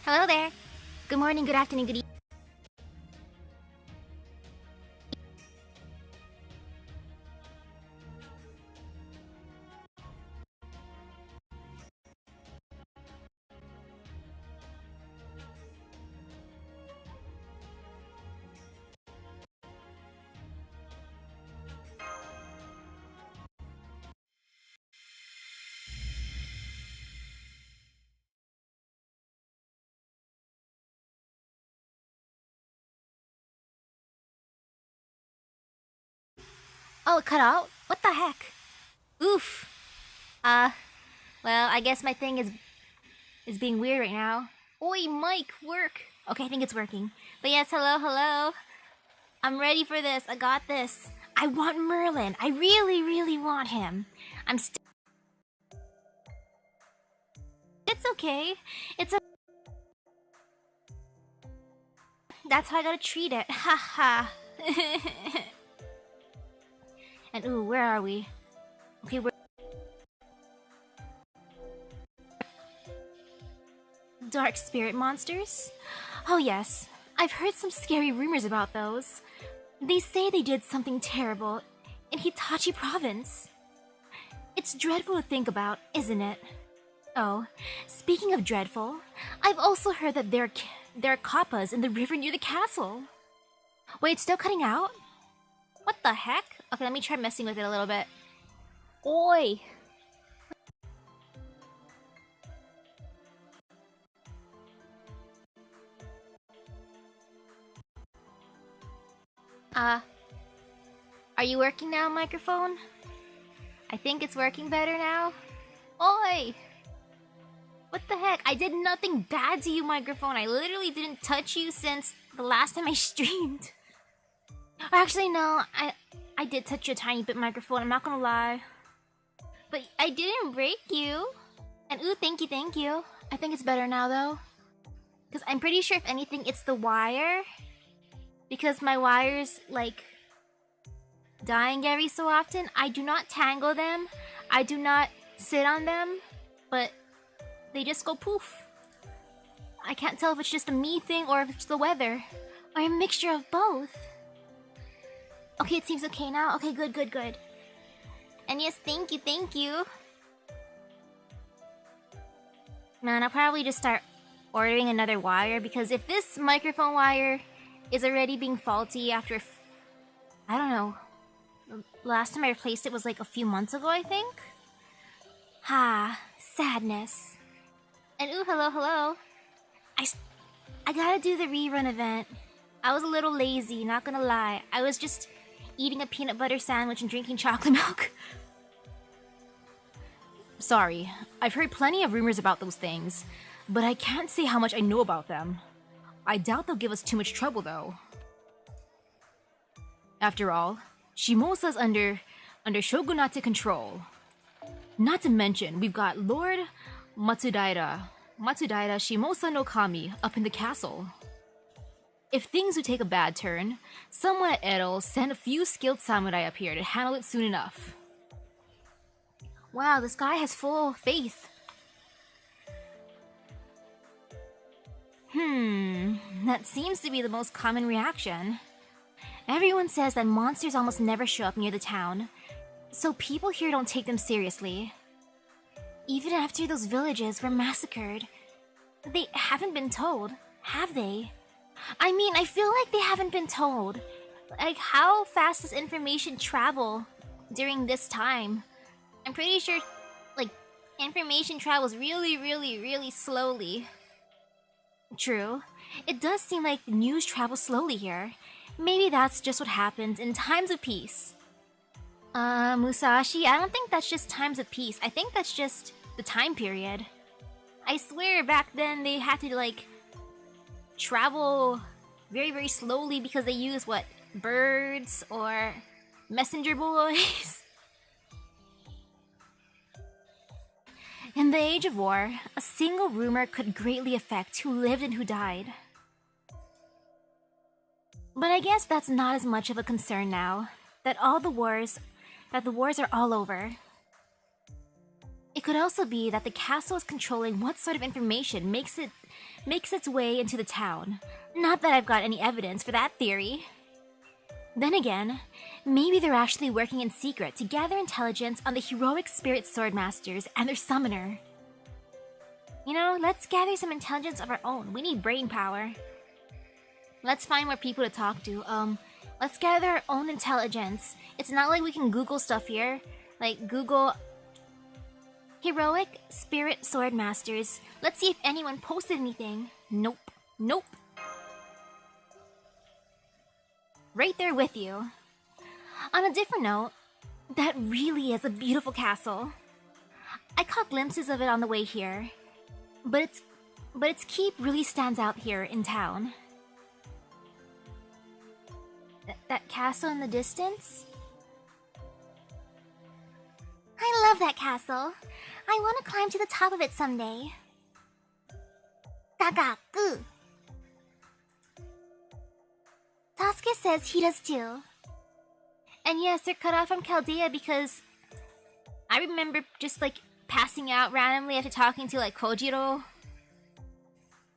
Hello there. Good morning, good afternoon, good evening. Oh, it cut out? What the heck? Oof. Well, I guess my thing is being weird right now. Oi, Mike, work. Okay, I think it's working. But yes, hello. I'm ready for this. I got this. I want Merlin. I really want him. It's okay. That's how I gotta treat it. Haha. And ooh, where are we? Okay, we're dark spirit monsters? Oh yes, I've heard some scary rumors about those. They say they did something terrible in Hitachi province. It's dreadful to think about, isn't it? Oh, speaking of dreadful, I've also heard that there are kappas in the river near the castle. Wait, it's still cutting out? What the heck? Okay, let me try messing with it a little bit. Oi! Are you working now, microphone? I think it's working better now. Oi! What the heck? I did nothing bad to you, microphone. I literally didn't touch you since the last time I streamed. Actually, no, I did touch you a tiny bit, microphone. I'm not gonna lie. But I didn't break you. And ooh, thank you. I think it's better now, though. Because I'm pretty sure, if anything, it's the wire. Because my wire's, like, dying every so often. I do not tangle them. I do not sit on them. But they just go poof. I can't tell if it's just a me thing or if it's the weather. Or a mixture of both. Okay, it seems okay now. Okay, good. And yes, thank you. Man, I'll probably just start ordering another wire, because if this microphone wire is already being faulty after... I don't know. Last time I replaced it was like a few months ago, I think? Sadness. And ooh, hello. I gotta do the rerun event. I was a little lazy, not gonna lie. I was just eating a peanut butter sandwich and drinking chocolate milk. Sorry, I've heard plenty of rumors about those things, but I can't say how much I know about them. I doubt they'll give us too much trouble, though. After all, Shimosa's under shogunate control. Not to mention, we've got Lord Matsudaira Shimosa no Kami up in the castle. If things would take a bad turn, someone at Edo sent a few skilled samurai up here to handle it soon enough. Wow, this guy has full faith. That seems to be the most common reaction. Everyone says that monsters almost never show up near the town, so people here don't take them seriously. Even after those villages were massacred, they haven't been told, have they? I mean, I feel like they haven't been told. Like, how fast does information travel during this time? I'm pretty sure, like, information travels really slowly. True. It does seem like the news travels slowly here. Maybe that's just what happens in times of peace. Musashi, I don't think that's just times of peace. I think that's just the time period. I swear back then they had to, like, travel very slowly because they use, what, birds or messenger boys? In the age of war, a single rumor could greatly affect who lived and who died. But I guess that's not as much of a concern now, that the wars are all over. It could also be that the castle is controlling what sort of information makes its way into the town. Not that I've got any evidence for that theory. Then again, maybe they're actually working in secret to gather intelligence on the heroic spirit swordmasters and their summoner. You know, let's gather some intelligence of our own. We need brain power. Let's find more people to talk to. Let's gather our own intelligence. It's not like we can Google stuff here. Like, Google heroic spirit swordmasters. Let's see if anyone posted anything. Nope. Nope. Right there with you. On a different note, that really is a beautiful castle. I caught glimpses of it on the way here, but its keep really stands out here in town. That castle in the distance? I love that castle. I want to climb to the top of it someday. Gagaku. Sasuke says he does too. And yes, they're cut off from Chaldea because I remember just like passing out randomly after talking to like Kojiro.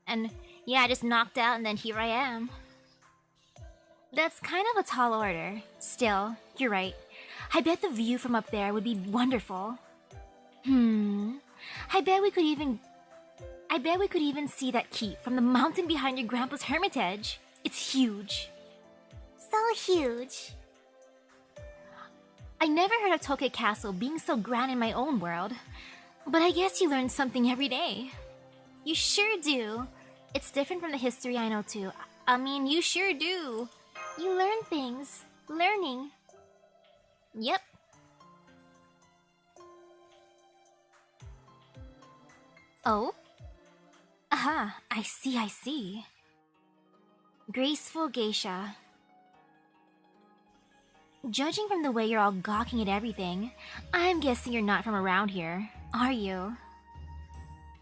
And yeah, I just knocked out and then here I am. That's kind of a tall order. Still, you're right. I bet the view from up there would be wonderful. I bet we could even see that keep from the mountain behind your grandpa's hermitage. It's huge. So huge. I never heard of Tokyo Castle being so grand in my own world, but I guess you learn something every day. You sure do. It's different from the history I know too. I mean, you sure do. You learn things. Learning. Yep. Oh? Aha, I see. Graceful geisha. Judging from the way you're all gawking at everything, I'm guessing you're not from around here, are you?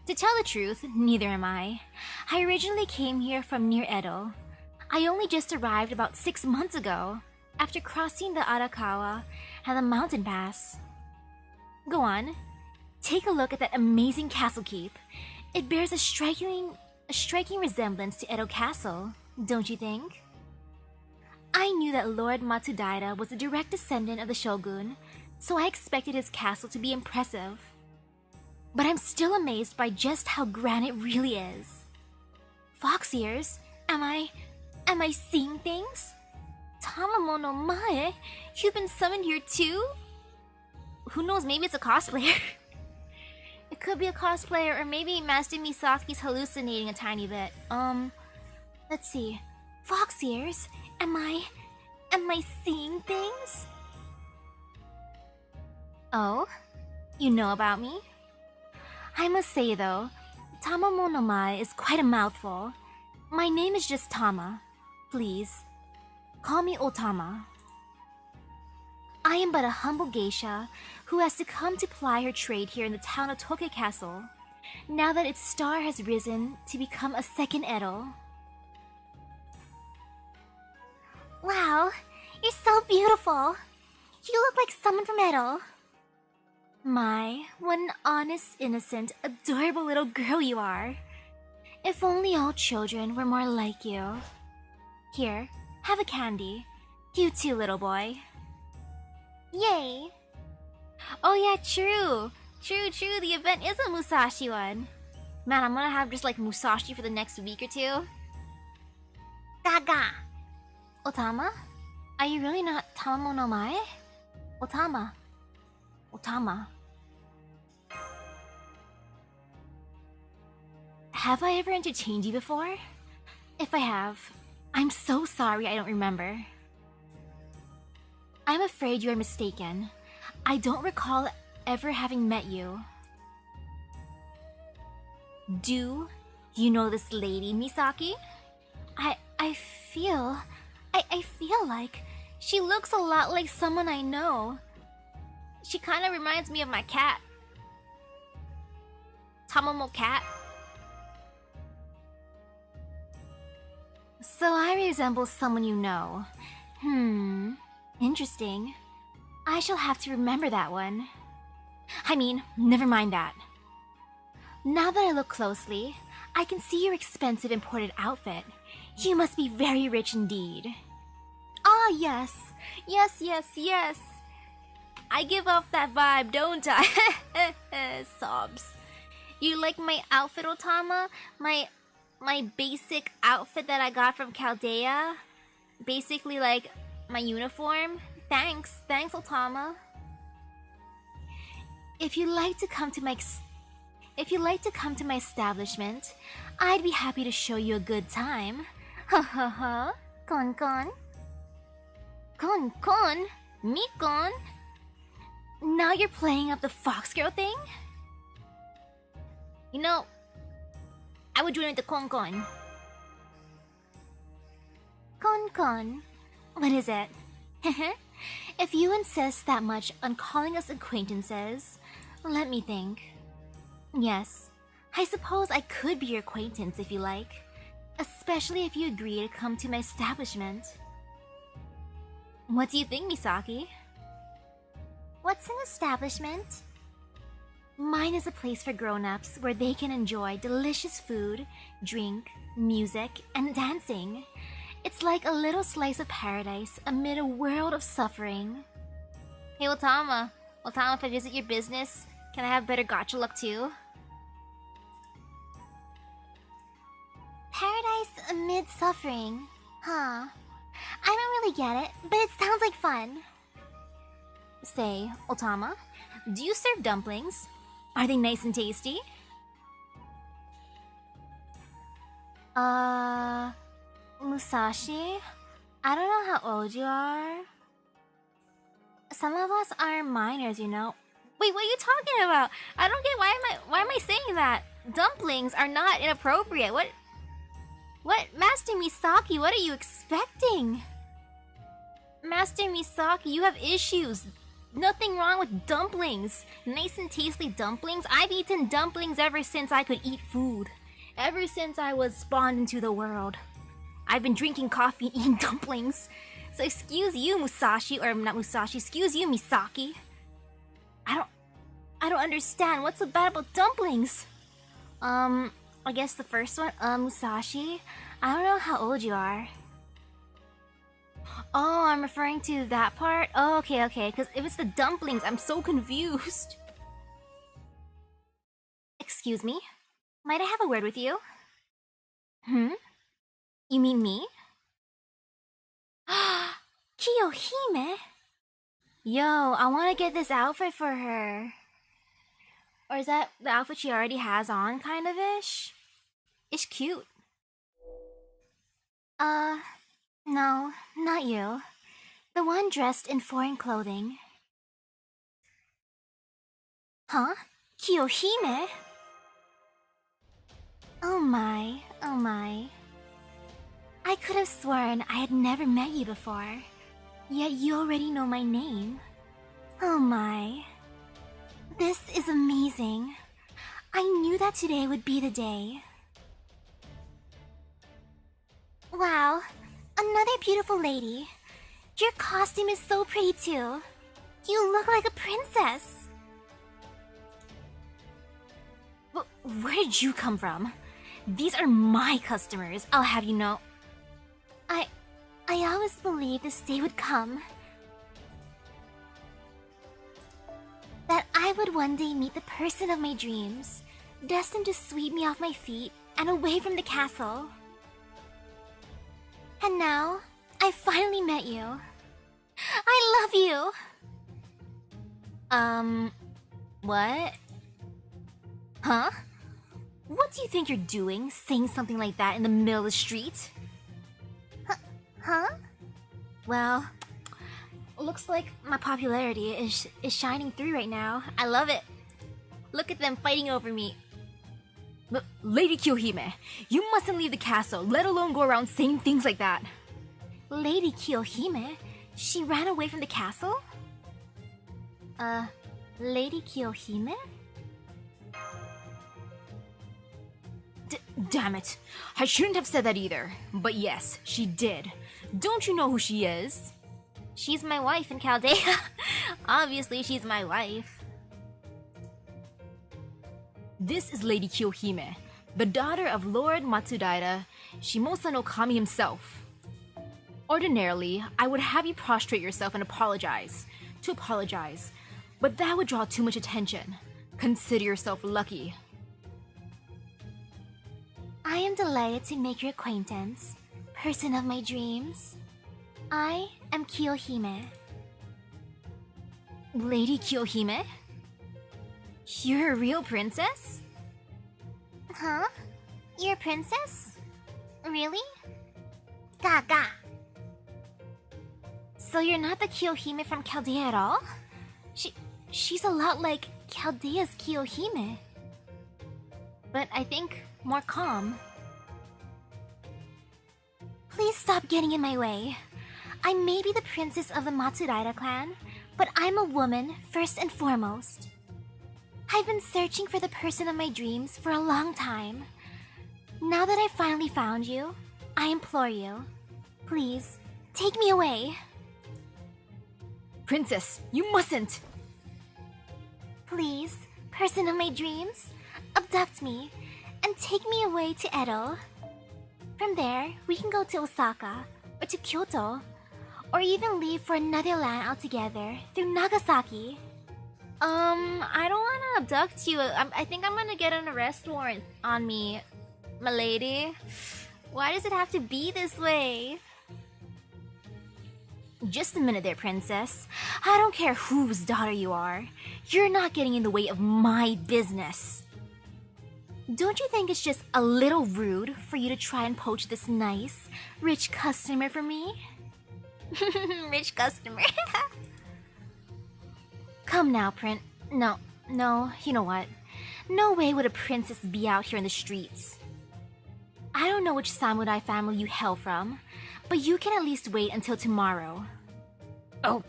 To tell the truth, neither am I. I originally came here from near Edo. I only just arrived about 6 months ago, after crossing the Arakawa and the mountain pass. Go on, take a look at that amazing castle keep. It bears a striking resemblance to Edo Castle, don't you think? I knew that Lord Matsudaira was a direct descendant of the shogun, so I expected his castle to be impressive. But I'm still amazed by just how grand it really is. Fox ears? Am I seeing things? Tamamo no Mae? You've been summoned here too? Who knows, maybe it's a cosplayer. It could be a cosplayer, or maybe Master Misaki's hallucinating a tiny bit. Let's see. Fox ears? Am I seeing things? Oh? You know about me? I must say though, Tamamo no Mae is quite a mouthful. My name is just Tama. Please, call me Otama. I am but a humble geisha who has to come to ply her trade here in the town of Tokyo Castle, now that its star has risen to become a second Edo. Wow, you're so beautiful. You look like someone from Edo. My, what an honest, innocent, adorable little girl you are. If only all children were more like you. Here, have a candy. You too, little boy. Yay! Oh yeah, true, the event is a Musashi one. Man, I'm gonna have just like Musashi for the next week or two. Gaga! Otama? Are you really not Tamamo no Mae? Otama. Have I ever entertained you before? If I have, I'm so sorry I don't remember. I'm afraid you are mistaken. I don't recall ever having met you. Do you know this lady, Misaki? I feel like she looks a lot like someone I know. She kind of reminds me of my cat. Tamamo cat. So I resemble someone you know. Interesting. I shall have to remember that one. I mean, never mind that. Now that I look closely, I can see your expensive imported outfit. You must be very rich indeed. Ah, yes. Yes. I give off that vibe, don't I? Sobs. You like my outfit, Otama? My basic outfit that I got from Chaldea? Basically like my uniform? Thanks, Otama. If you'd like to come to my establishment, I'd be happy to show you a good time. Ha ha ha. Kon. Me kon. Now you're playing up the fox girl thing? You know, I would join the kon. Kon. What is it? If you insist that much on calling us acquaintances, let me think. Yes, I suppose I could be your acquaintance if you like, especially if you agree to come to my establishment. What do you think, Misaki? What's an establishment? Mine is a place for grown-ups where they can enjoy delicious food, drink, music, and dancing. It's like a little slice of paradise amid a world of suffering. Hey, Otama, if I visit your business, can I have better gacha luck too? Paradise amid suffering? Huh. I don't really get it, but it sounds like fun. Say, Otama, do you serve dumplings? Are they nice and tasty? Musashi? I don't know how old you are. Some of us are minors, you know. Wait, what are you talking about? I don't get why am I saying that? Dumplings are not inappropriate. What Master Misaki, what are you expecting? Master Misaki, you have issues. Nothing wrong with dumplings. Nice and tasty dumplings. I've eaten dumplings ever since I could eat food. Ever since I was spawned into the world. I've been drinking coffee and eating dumplings. So excuse you, Musashi, or not Musashi, excuse you, Misaki. I don't understand. What's so bad about dumplings? I guess the first one, Musashi. I don't know how old you are. Oh, I'm referring to that part? Oh, okay, because if it's the dumplings, I'm so confused. Excuse me? Might I have a word with you? You mean me? Kiyohime? Yo, I want to get this outfit for her. Or is that the outfit she already has on, kind of ish? It's cute. No, not you. The one dressed in foreign clothing. Huh? Kiyohime? Oh my. I could have sworn I had never met you before. Yet you already know my name. Oh my. This is amazing. I knew that today would be the day. Wow, another beautiful lady. Your costume is so pretty too. You look like a princess. Where did you come from? These are my customers, I'll have you know. I always believed this day would come. That I would one day meet the person of my dreams, destined to sweep me off my feet and away from the castle. And now, I finally met you. I love you! What? Huh? What do you think you're doing, saying something like that in the middle of the street? Huh? Well, looks like my popularity is shining through right now. I love it. Look at them fighting over me. Lady Kiyohime, you mustn't leave the castle, let alone go around saying things like that. Lady Kiyohime? She ran away from the castle? Lady Kiyohime? Damn it. I shouldn't have said that either. But yes, she did. Don't you know who she is? She's my wife in Chaldea. Obviously, she's my wife. This is Lady Kiyohime, the daughter of Lord Matsudaira Shimosa no Kami himself. Ordinarily, I would have you prostrate yourself and apologize, but that would draw too much attention. Consider yourself lucky. I am delighted to make your acquaintance, person of my dreams. I am Kiyohime. Lady Kiyohime? You're a real princess? Huh? You're a princess? Really? Gaga. So you're not the Kiyohime from Chaldea at all? She's a lot like Chaldea's Kiyohime. But I think more calm. Please stop getting in my way. I may be the princess of the Matsudaira clan, but I'm a woman first and foremost. I've been searching for the person of my dreams for a long time. Now that I finally found you, I implore you, please, take me away. Princess, you mustn't! Please, person of my dreams, abduct me and take me away to Edo. From there, we can go to Osaka or to Kyoto, or even leave for another land altogether through Nagasaki. I don't want to abduct you. I think I'm gonna get an arrest warrant on me, my lady. Why does it have to be this way? Just a minute there, princess. I don't care whose daughter you are. You're not getting in the way of my business. Don't you think it's just a little rude for you to try and poach this nice, rich customer for me? Rich customer. Come now, No, you know what? No way would a princess be out here in the streets. I don't know which samurai family you hail from, but you can at least wait until tomorrow. Oh,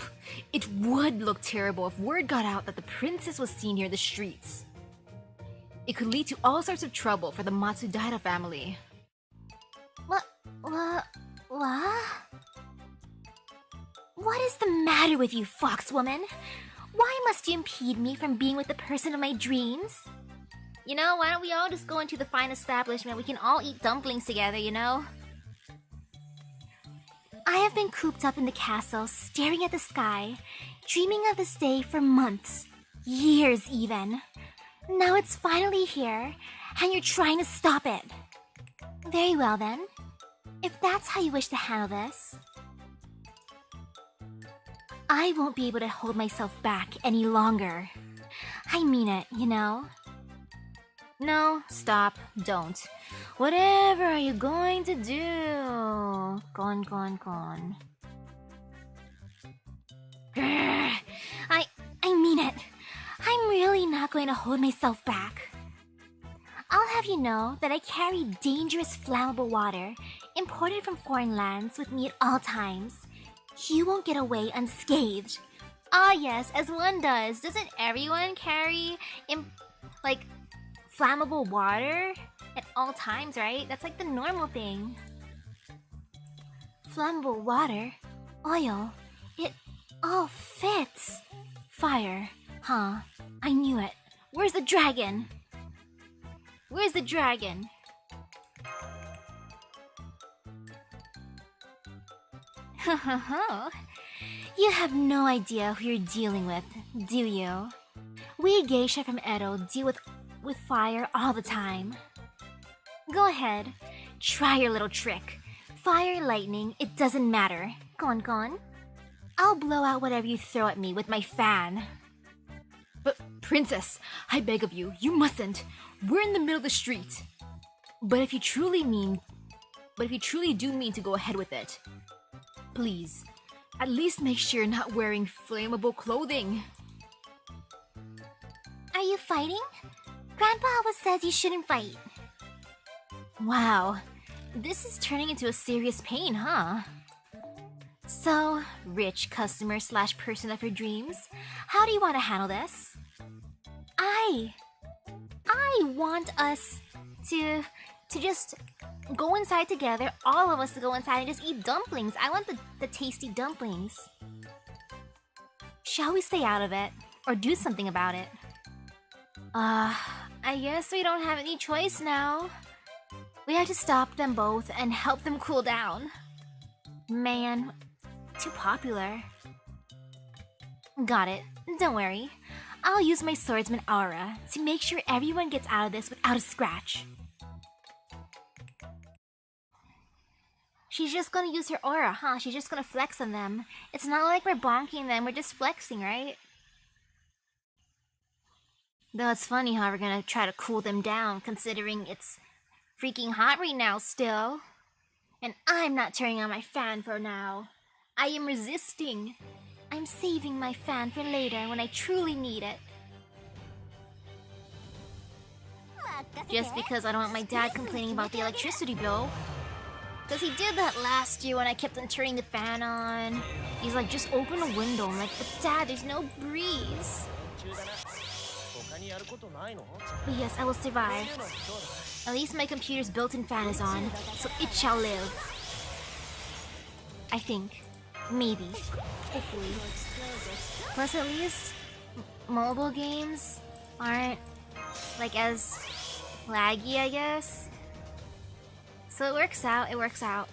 it would look terrible if word got out that the princess was seen here in the streets. It could lead to all sorts of trouble for the Matsudaira family. What? What is the matter with you, foxwoman? Why must you impede me from being with the person of my dreams? You know, why don't we all just go into the fine establishment? We can all eat dumplings together, you know? I have been cooped up in the castle, staring at the sky, dreaming of this day for months, years even. Now it's finally here, and you're trying to stop it. Very well then. If that's how you wish to handle this, I won't be able to hold myself back any longer. I mean it, you know? No, stop, don't. Whatever are you going to do? Gone. Grr, I mean it. I'm really not going to hold myself back. I'll have you know that I carry dangerous flammable water imported from foreign lands with me at all times. You won't get away unscathed. Ah yes, as one does. Doesn't everyone carry, flammable water at all times, right? That's like the normal thing. Flammable water? Oil? It all fits. Fire. Huh. I knew it. Where's the dragon? Where's the dragon? You have no idea who you're dealing with, do you? We geisha from Edo deal with fire all the time. Go ahead, try your little trick. Fire, lightning, it doesn't matter. Go on. I'll blow out whatever you throw at me with my fan. But, princess, I beg of you, you mustn't. We're in the middle of the street. But if you truly do mean to go ahead with it, please, at least make sure you're not wearing flammable clothing. Are you fighting? Grandpa always says you shouldn't fight. Wow, this is turning into a serious pain, huh? So, rich customer / person of your dreams, how do you want to handle this? I want us to just go inside together, all of us to go inside and just eat dumplings. I want the tasty dumplings. Shall we stay out of it, or do something about it? I guess we don't have any choice now. We have to stop them both and help them cool down. Man, too popular. Got it. Don't worry. I'll use my swordsman aura to make sure everyone gets out of this without a scratch. She's just gonna use her aura, huh? She's just gonna flex on them. It's not like we're bonking them, we're just flexing, right? Though it's funny how we're gonna try to cool them down, considering it's freaking hot right now still. And I'm not turning on my fan for now. I am resisting. I'm saving my fan for later when I truly need it. Just because I don't want my dad complaining about the electricity bill. Because he did that last year when I kept on turning the fan on. He's like, just open a window. I'm like, but Dad, there's no breeze. But yes, I will survive. At least my computer's built-in fan is on, so it shall live. I think. Maybe. Hopefully. Plus at least mobile games aren't like as laggy, I guess. So it works out, it works out.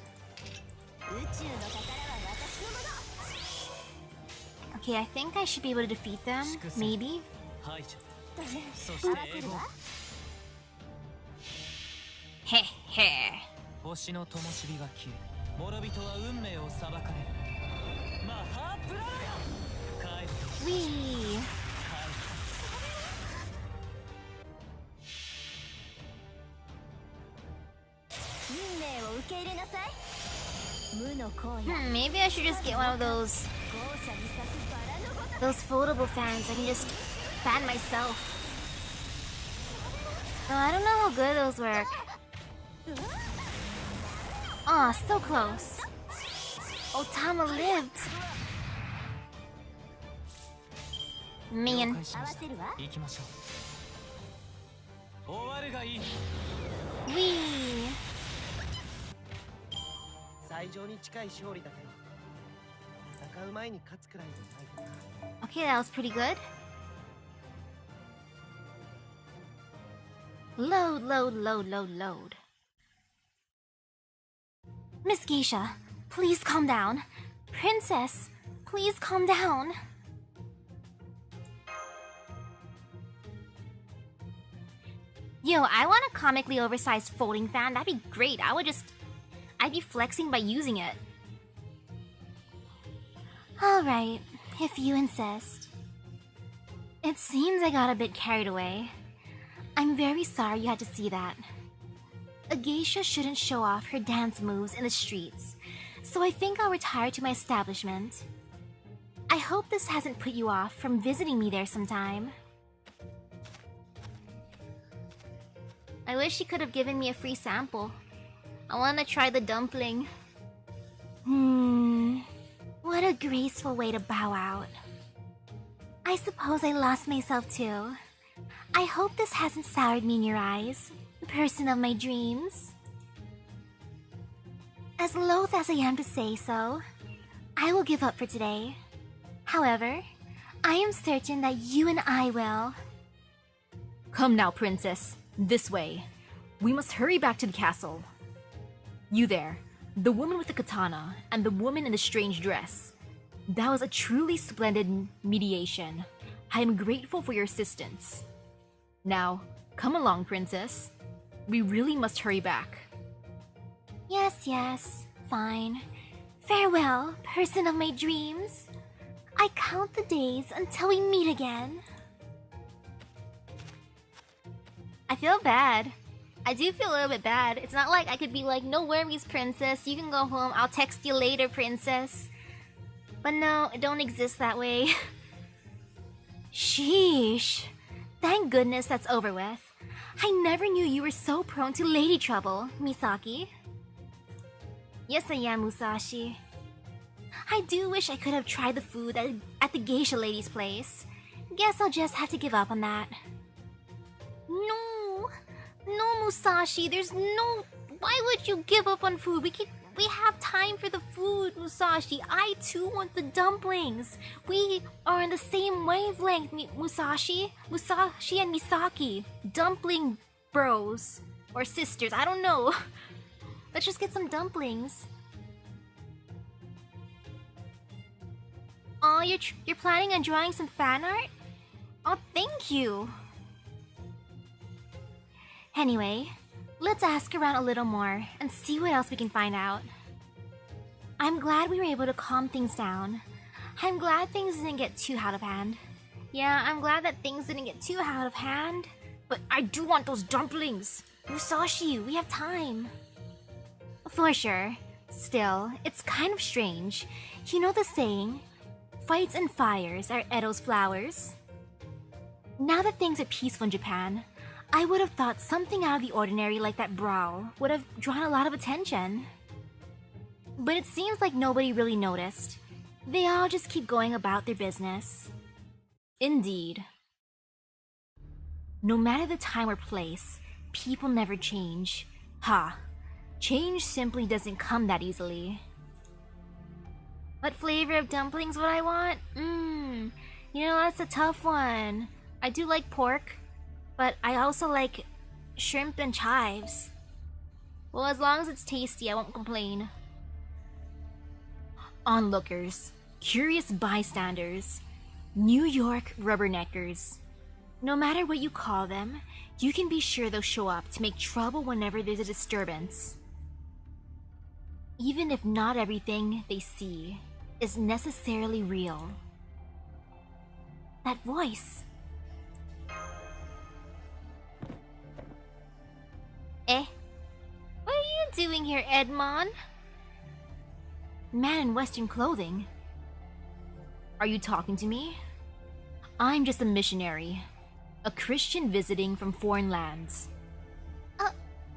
Okay, I think I should be able to defeat them, maybe. Heh heh. Wee. Maybe I should just get one of those foldable fans. I can just fan myself. No, I don't know how good those work. Aw, so close. Otama lived. Man. Wee. Okay, that was pretty good. Load, load, load, load, load. Miss Geisha, please calm down. Princess, please calm down. Yo, I want a comically oversized folding fan. That'd be great. I'd be flexing by using it. Alright, if you insist. It seems I got a bit carried away. I'm very sorry you had to see that. A geisha shouldn't show off her dance moves in the streets, so I think I'll retire to my establishment. I hope this hasn't put you off from visiting me there sometime. I wish she could have given me a free sample. I want to try the dumpling. What a graceful way to bow out. I suppose I lost myself too. I hope this hasn't soured me in your eyes, person of my dreams. As loath as I am to say so, I will give up for today. However, I am certain that you and I will. Come now, princess. This way. We must hurry back to the castle. You there, the woman with the katana and the woman in the strange dress. That was a truly splendid mediation. I am grateful for your assistance. Now, come along, princess. We really must hurry back. Yes, fine. Farewell, person of my dreams. I count the days until we meet again. I feel bad. I do feel a little bit bad. It's not like I could be like, no worries, princess. You can go home. I'll text you later, princess. But no, it don't exist that way. Sheesh. Thank goodness that's over with. I never knew you were so prone to lady trouble, Misaki. Yes, I am, Musashi. I do wish I could have tried the food at the geisha lady's place. Guess I'll just have to give up on that. No, Musashi, there's no... Why would you give up on food? We have time for the food, Musashi. I too want the dumplings. We are on the same wavelength, Musashi. Musashi and Misaki. Dumpling bros. Or sisters, I don't know. Let's just get some dumplings. Oh, you're planning on drawing some fan art? Oh, thank you. Anyway, let's ask around a little more and see what else we can find out. I'm glad we were able to calm things down. I'm glad things didn't get too out of hand. Yeah, I'm glad that things didn't get too out of hand. But I do want those dumplings! Musashi, we have time. For sure. Still, it's kind of strange. You know the saying, fights and fires are Edo's flowers? Now that things are peaceful in Japan, I would have thought something out of the ordinary like that brawl would have drawn a lot of attention. But it seems like nobody really noticed. They all just keep going about their business. Indeed. No matter the time or place, people never change. Change simply doesn't come that easily. What flavor of dumplings would I want? You know, that's a tough one. I do like pork, but I also like shrimp and chives. Well, as long as it's tasty, I won't complain. Onlookers, curious bystanders, New York rubberneckers. No matter what you call them, you can be sure they'll show up to make trouble whenever there's a disturbance. Even if not everything they see is necessarily real. That voice. What are you doing here, Edmond? Man in Western clothing. Are you talking to me? I'm just a missionary. A Christian visiting from foreign lands.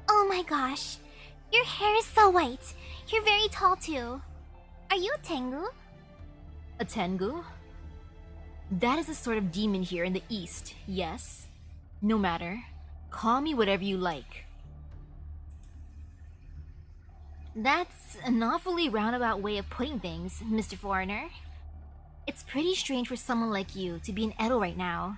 Oh my gosh. Your hair is so white. You're very tall too. Are you a Tengu? A Tengu? That is a sort of demon here in the East, yes? No matter. Call me whatever you like. That's an awfully roundabout way of putting things, Mr. Foreigner. It's pretty strange for someone like you to be in Edo right now.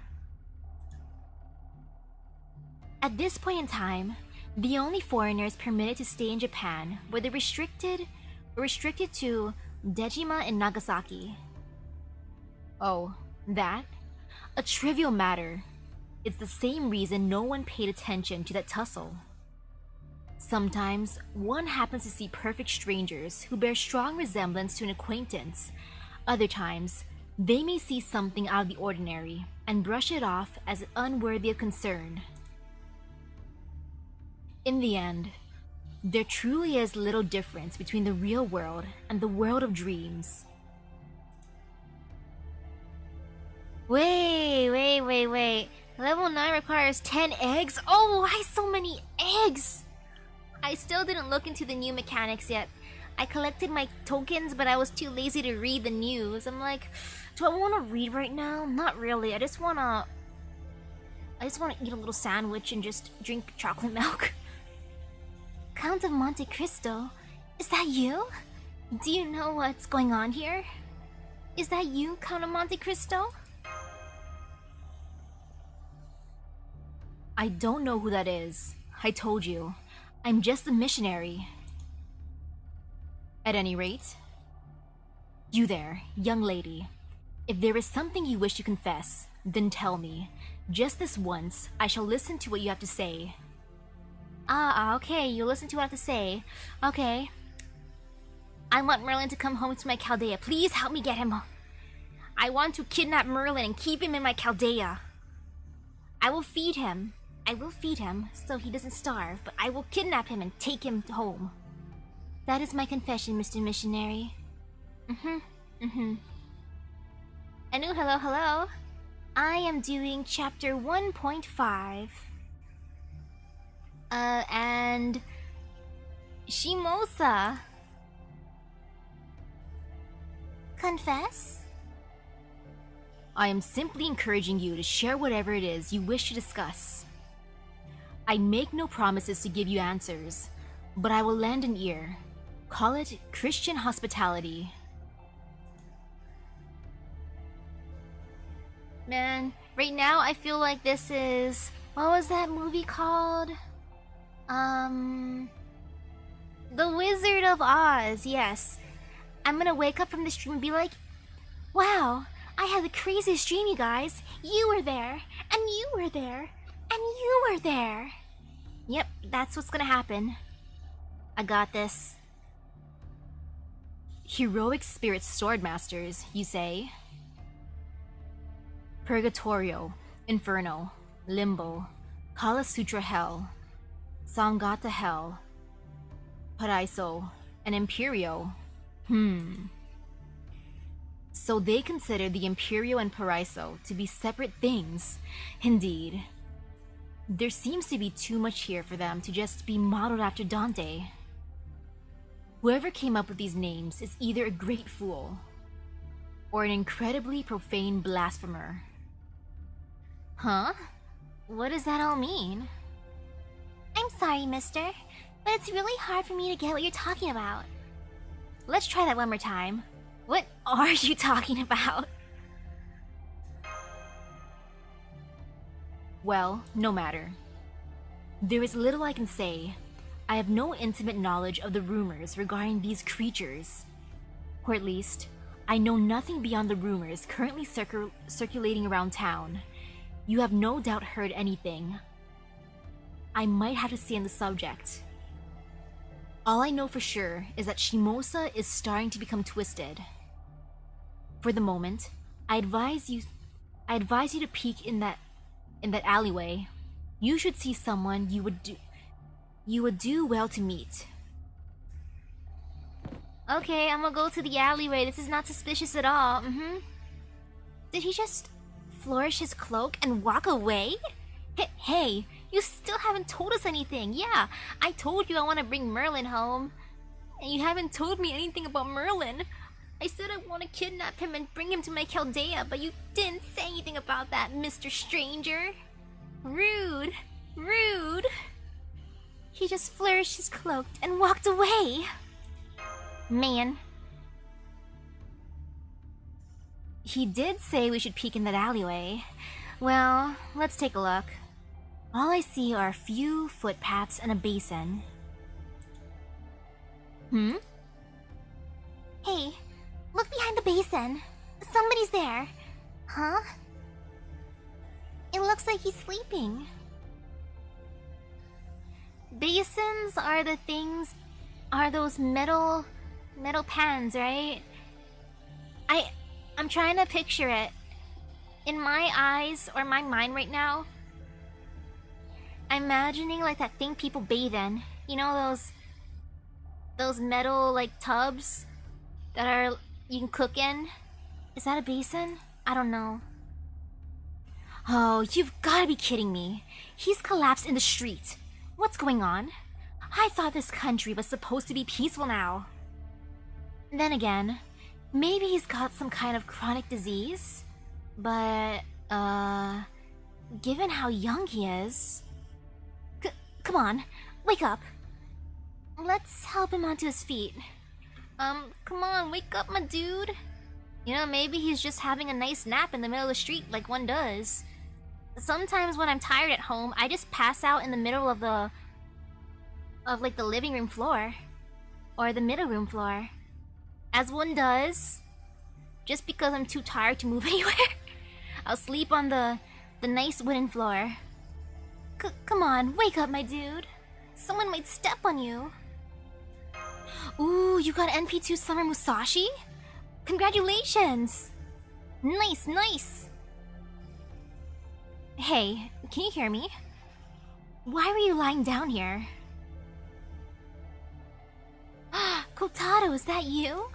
At this point in time, the only foreigners permitted to stay in Japan were the restricted to Dejima and Nagasaki. Oh, that? A trivial matter. It's the same reason no one paid attention to that tussle. Sometimes, one happens to see perfect strangers who bear strong resemblance to an acquaintance. Other times, they may see something out of the ordinary and brush it off as unworthy of concern. In the end, there truly is little difference between the real world and the world of dreams. Wait. Level 9 requires 10 eggs? Oh, why so many eggs? I still didn't look into the new mechanics yet. I collected my tokens, but I was too lazy to read the news. I'm like, do I want to read right now? Not really. I just want to eat a little sandwich and just drink chocolate milk. Count of Monte Cristo? Is that you? Do you know what's going on here? Is that you, Count of Monte Cristo? I don't know who that is. I told you. I'm just a missionary. At any rate, you there, young lady. If there is something you wish to confess, then tell me. Just this once, I shall listen to what you have to say. Okay, you listen to what I have to say. Okay. I want Merlin to come home to my Chaldea. Please help me get him. I want to kidnap Merlin and keep him in my Chaldea. I will feed him so he doesn't starve, but I will kidnap him and take him home. That is my confession, Mr. Missionary. Anu, hello. I am doing chapter 1.5. And Shimosa. Confess? I am simply encouraging you to share whatever it is you wish to discuss. I make no promises to give you answers, but I will lend an ear. Call it Christian hospitality. Man, right now I feel like this is... What was that movie called? The Wizard of Oz, yes. I'm gonna wake up from the stream and be like, wow, I had the craziest dream, you guys. You were there, and you were there, and you were there. Yep, that's what's gonna happen. I got this. Heroic spirit swordmasters, you say? Purgatorio, Inferno, Limbo, Kala Sutra Hell, Samgata Hell, Paraiso, and Imperio. So they consider the Imperio and Paraiso to be separate things. Indeed. There seems to be too much here for them to just be modeled after Dante. Whoever came up with these names is either a great fool or an incredibly profane blasphemer. Huh? What does that all mean? I'm sorry, mister, but it's really hard for me to get what you're talking about. Let's try that one more time. What are you talking about? Well, no matter. There is little I can say. I have no intimate knowledge of the rumors regarding these creatures. Or at least, I know nothing beyond the rumors currently circulating around town. You have no doubt heard anything. I might have to say on the subject. All I know for sure is that Shimosa is starting to become twisted. For the moment, I advise you to peek in that alleyway. You should see someone you would do well to meet. Okay, I'm gonna go to the alleyway. This is not suspicious at all. Did he just flourish his cloak and walk away? Hey, you still haven't told us anything. Yeah, I told you I want to bring Merlin home. And you haven't told me anything about Merlin. I said I want to kidnap him and bring him to my Chaldea, but you didn't say anything about that, Mr. Stranger. Rude. Rude. He just flourished his cloak and walked away. Man. He did say we should peek in that alleyway. Well, let's take a look. All I see are a few footpaths and a basin. Hey, look behind the basin. Somebody's there. Huh? It looks like he's sleeping. Basins are those metal pans, right? I'm trying to picture it. In my eyes or my mind right now, I'm imagining like that thing people bathe in. You know those metal like tubs that you can cook in? Is that a basin? I don't know. Oh, you've gotta be kidding me. He's collapsed in the street. What's going on? I thought this country was supposed to be peaceful now. Then again, maybe he's got some kind of chronic disease. But, given how young he is... Come on, wake up. Let's help him onto his feet. Come on, wake up, my dude. You know, maybe he's just having a nice nap in the middle of the street like one does. Sometimes when I'm tired at home, I just pass out in the middle of the living room floor. Or the middle room floor. As one does. Just because I'm too tired to move anywhere. I'll sleep on the nice wooden floor. Come on, wake up, my dude. Someone might step on you. Ooh, you got NP2 Summer Musashi? Congratulations! Nice, nice! Hey, can you hear me? Why were you lying down here? Kotaro, is that you?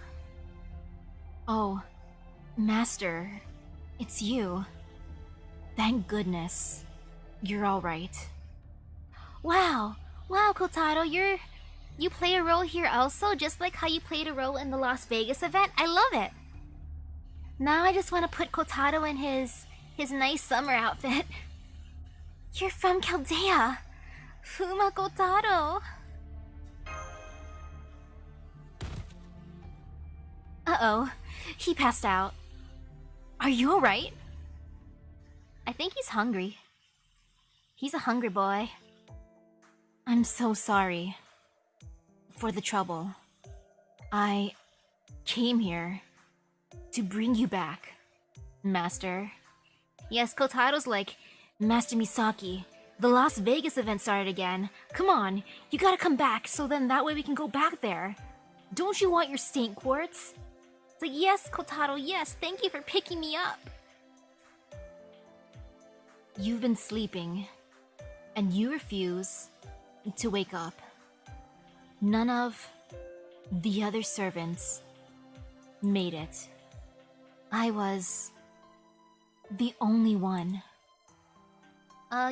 Oh, Master, it's you. Thank goodness. You're alright. Wow, Kotaro, you play a role here also, just like how you played a role in the Las Vegas event. I love it. Now I just want to put Kotaro in his nice summer outfit. You're from Chaldea. Fuma Kotaro. Uh-oh, he passed out. Are you alright? I think he's hungry. He's a hungry boy. I'm so sorry for the trouble. I came here to bring you back, Master. Yes, Kotaro's like, Master Misaki, the Las Vegas event started again. Come on, you gotta come back so then that way we can go back there. Don't you want your Saint Quartz? it's like, yes, Kotaro, yes, thank you for picking me up. You've been sleeping, and you refuse to wake up. None of the other servants made it. I was the only one.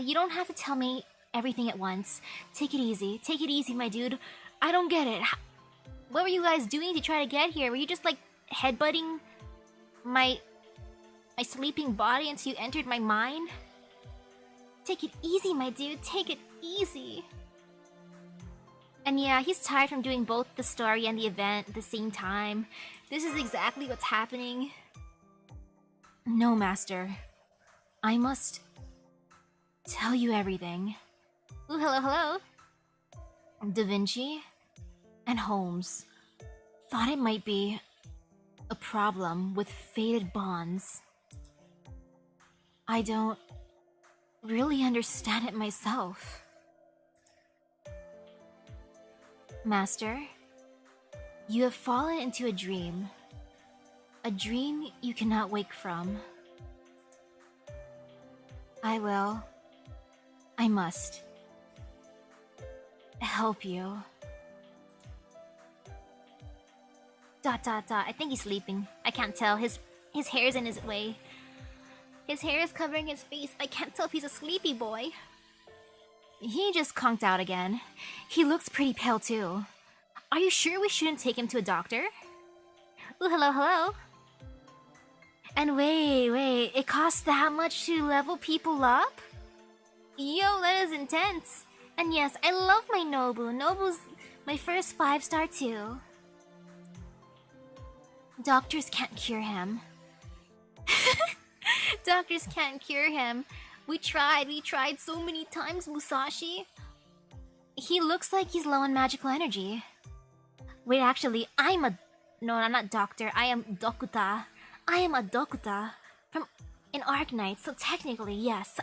You don't have to tell me everything at once. Take it easy, my dude. I don't get it. What were you guys doing to try to get here? Were you just like headbutting my sleeping body until you entered my mind? Take it easy, my dude. Take it easy. And yeah, he's tired from doing both the story and the event at the same time. This is exactly what's happening. No, Master. I must tell you everything. Ooh, hello. Da Vinci and Holmes thought it might be a problem with fated bonds. I don't really understand it myself. Master, you have fallen into a dream you cannot wake from. I must help you. ... I think he's sleeping. I can't tell. His hair's in his way. His hair is covering his face. I can't tell if he's a sleepy boy. He just conked out again. He looks pretty pale too. Are you sure we shouldn't take him to a doctor? Ooh, hello. And wait, it costs that much to level people up? Yo, that is intense. And yes, I love my Nobu. Nobu's my first 5-star too. Doctors can't cure him. Doctors can't cure him. We tried so many times, Musashi. He looks like he's low on magical energy. Wait, actually, No, I'm not doctor. I am Dokuta. I am a Dokuta from an Arknight, so technically, yes,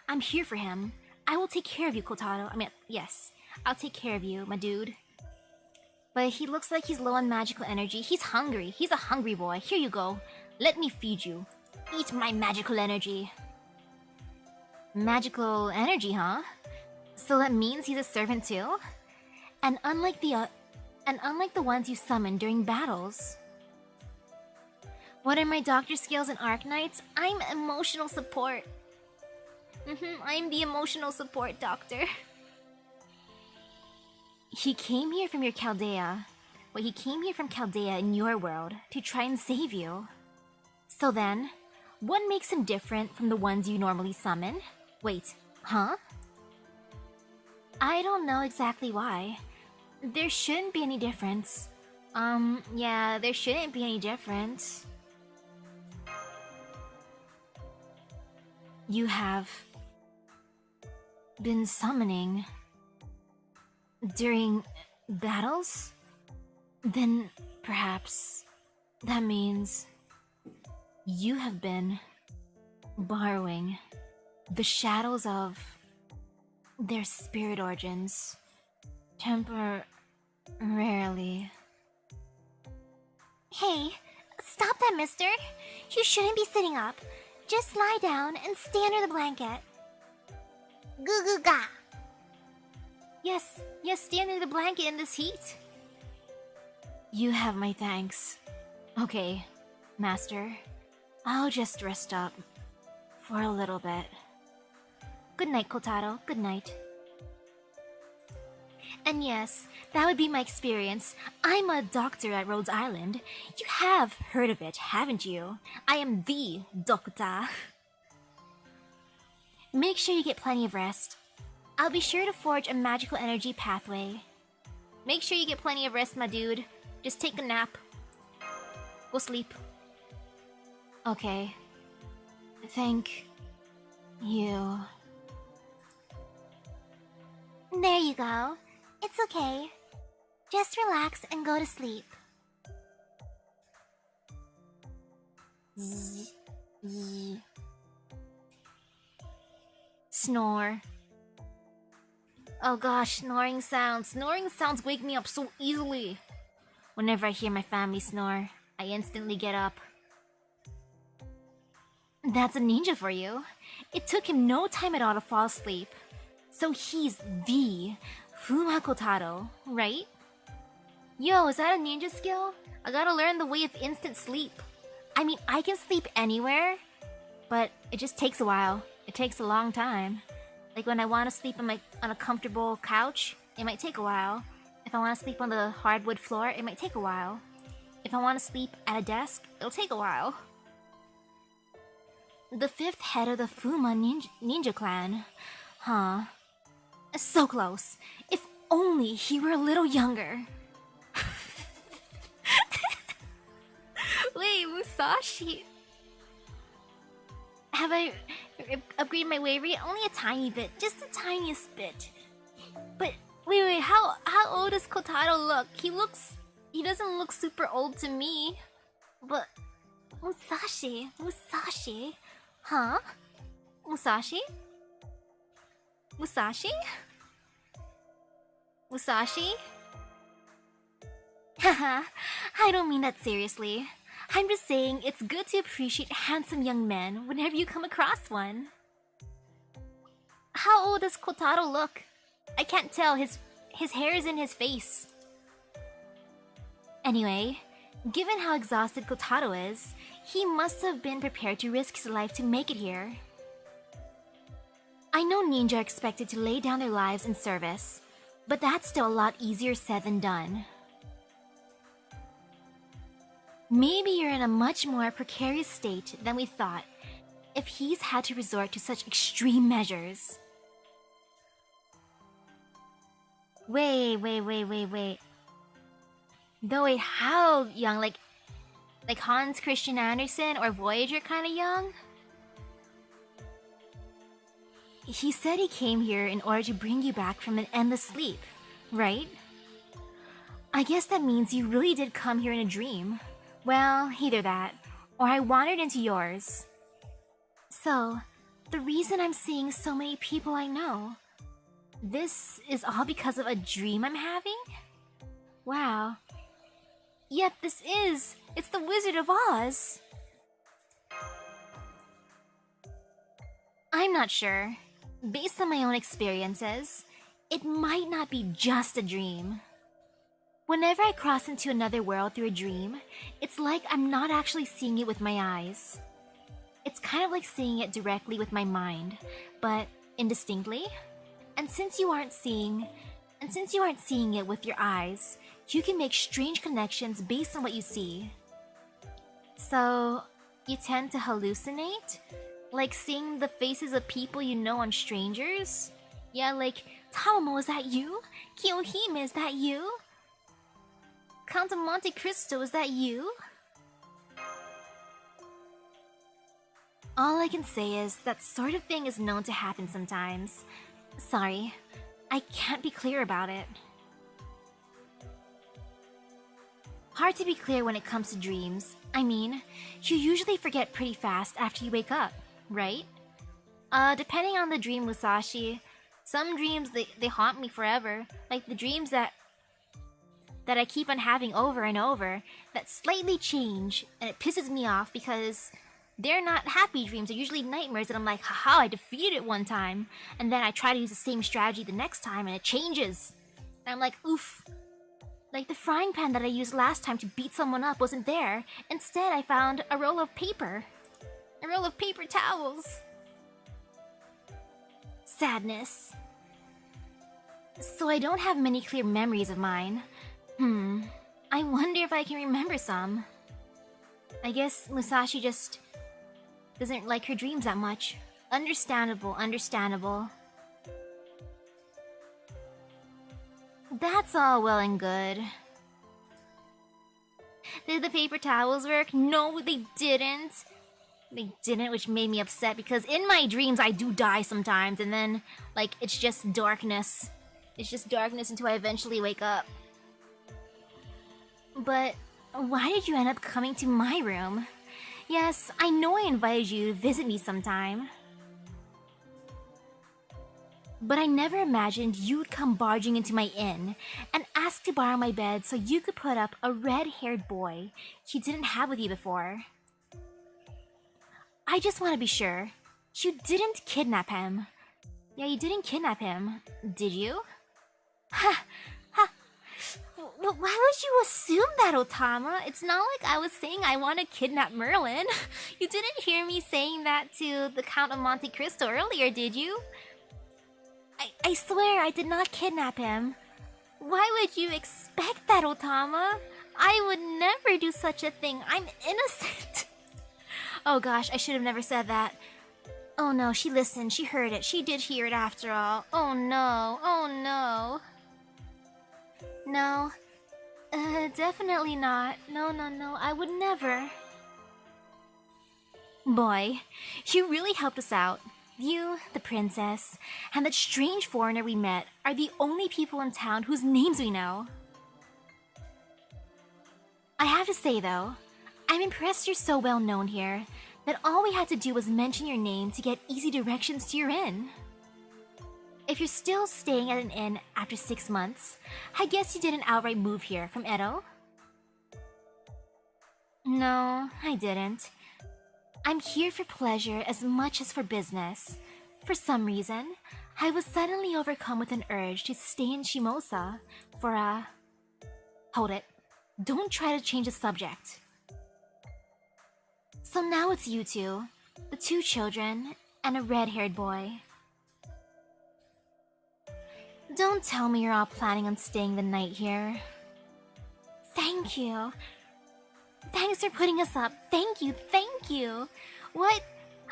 I'm here for him. I will take care of you, Kotaro. Yes, I'll take care of you, my dude. But he looks like he's low on magical energy. He's hungry. He's a hungry boy. Here you go. Let me feed you. Eat my magical energy. Magical energy, huh? So that means he's a servant too? And unlike the ones you summon during battles. What are my doctor skills in Arknights? I'm emotional support. I'm the emotional support doctor. He came here from Chaldea in your world to try and save you. So then, what makes him different from the ones you normally summon? Wait, huh? I don't know exactly why. There shouldn't be any difference. Yeah, there shouldn't be any difference. You have been summoning during battles? Then perhaps that means you have been borrowing the shadows of their spirit origins temporarily. Hey, stop that, mister. You shouldn't be sitting up. Just lie down and stay under the blanket. Goo goo ga. Yes, stay under the blanket in this heat. You have my thanks. Okay, Master. I'll just rest up for a little bit. Good night, Kotaro. Good night. And yes, that would be my experience. I'm a doctor at Rhodes Island. You have heard of it, haven't you? I am the Doctor. Make sure you get plenty of rest. I'll be sure to forge a magical energy pathway. Make sure you get plenty of rest, my dude. Just take a nap. Go sleep. Okay. Thank you. There you go. It's okay. Just relax and go to sleep. Snore. Oh gosh, snoring sounds. Snoring sounds wake me up so easily. Whenever I hear my family snore, I instantly get up. That's a ninja for you. It took him no time at all to fall asleep. So he's the Fuma Kotaro, right? Yo, is that a ninja skill? I gotta learn the way of instant sleep. I mean, I can sleep anywhere, but it just takes a while. It takes a long time. Like when I want to sleep on a comfortable couch, it might take a while. If I want to sleep on the hardwood floor, it might take a while. If I want to sleep at a desk, it'll take a while. The fifth head of the Fuma ninja clan. Huh. So close. If only he were a little younger. Wait, Musashi. Have I upgraded my wave rate? Only a tiny bit. Just the tiniest bit. But wait, how old does Kotaro look? He doesn't look super old to me. But Musashi? Huh? Musashi? Haha, I don't mean that seriously. I'm just saying it's good to appreciate handsome young men whenever you come across one. How old does Kotaro look? I can't tell, his hair is in his face. Anyway, given how exhausted Kotaro is, he must have been prepared to risk his life to make it here. I know ninja are expected to lay down their lives in service, but that's still a lot easier said than done. Maybe you're in a much more precarious state than we thought if he's had to resort to such extreme measures. Wait. Though wait, how young? Like Hans Christian Andersen or Voyager kind of young? He said he came here in order to bring you back from an endless sleep, right? I guess that means you really did come here in a dream. Well, either that, or I wandered into yours. So, the reason I'm seeing so many people I know, this is all because of a dream I'm having? Wow. Yep, this is. It's the Wizard of Oz. I'm not sure. Based on my own experiences, it might not be just a dream. Whenever I cross into another world through a dream, it's like I'm not actually seeing it with my eyes. It's kind of like seeing it directly with my mind, but indistinctly. And since you aren't seeing it with your eyes, you can make strange connections based on what you see. So, you tend to hallucinate? Like seeing the faces of people you know on strangers? Yeah, like, Tamamo, is that you? Kiyohime, is that you? Count of Monte Cristo, is that you? All I can say is that sort of thing is known to happen sometimes. Sorry, I can't be clear about it. Hard to be clear when it comes to dreams. I mean, you usually forget pretty fast after you wake up, right? Depending on the dream, Musashi, some dreams, they haunt me forever. Like the dreams that I keep on having over and over, that slightly change, and it pisses me off because they're not happy dreams, they're usually nightmares, and I'm like, haha, I defeated it one time, and then I try to use the same strategy the next time, and it changes. And I'm like, oof. Like the frying pan that I used last time to beat someone up wasn't there. Instead, I found a roll of paper. A roll of paper towels. Sadness. So I don't have many clear memories of mine. I wonder if I can remember some. I guess Musashi just doesn't like her dreams that much. Understandable. That's all well and good. Did the paper towels work? No, they didn't. They didn't, which made me upset because in my dreams I do die sometimes, and then, like, it's just darkness. It's just darkness until I eventually wake up. But why did you end up coming to my room? Yes, I know I invited you to visit me sometime. But I never imagined you'd come barging into my inn and ask to borrow my bed so you could put up a red-haired boy you didn't have with you before. I just want to be sure. You didn't kidnap him. Yeah, you didn't kidnap him, did you? Ha! Ha! Why would you assume that, Otama? It's not like I was saying I want to kidnap Merlin. You didn't hear me saying that to the Count of Monte Cristo earlier, did you? I swear I did not kidnap him. Why would you expect that, Otama? I would never do such a thing. I'm innocent. Oh gosh, I should have never said that. Oh no, she listened. She heard it. She did hear it after all. Oh no. Oh no. No. Definitely not. No, I would never. Boy, you really helped us out. You, the princess, and that strange foreigner we met are the only people in town whose names we know. I have to say though, I'm impressed you're so well known here that all we had to do was mention your name to get easy directions to your inn. If you're still staying at an inn after 6 months, I guess you didn't outright move here from Edo? No, I didn't. I'm here for pleasure as much as for business. For some reason, I was suddenly overcome with an urge to stay in Shimosa for a... Hold it. Don't try to change the subject. So now it's you two, the 2 children, and a red-haired boy. Don't tell me you're all planning on staying the night here. Thank you. Thanks for putting us up. Thank you. What?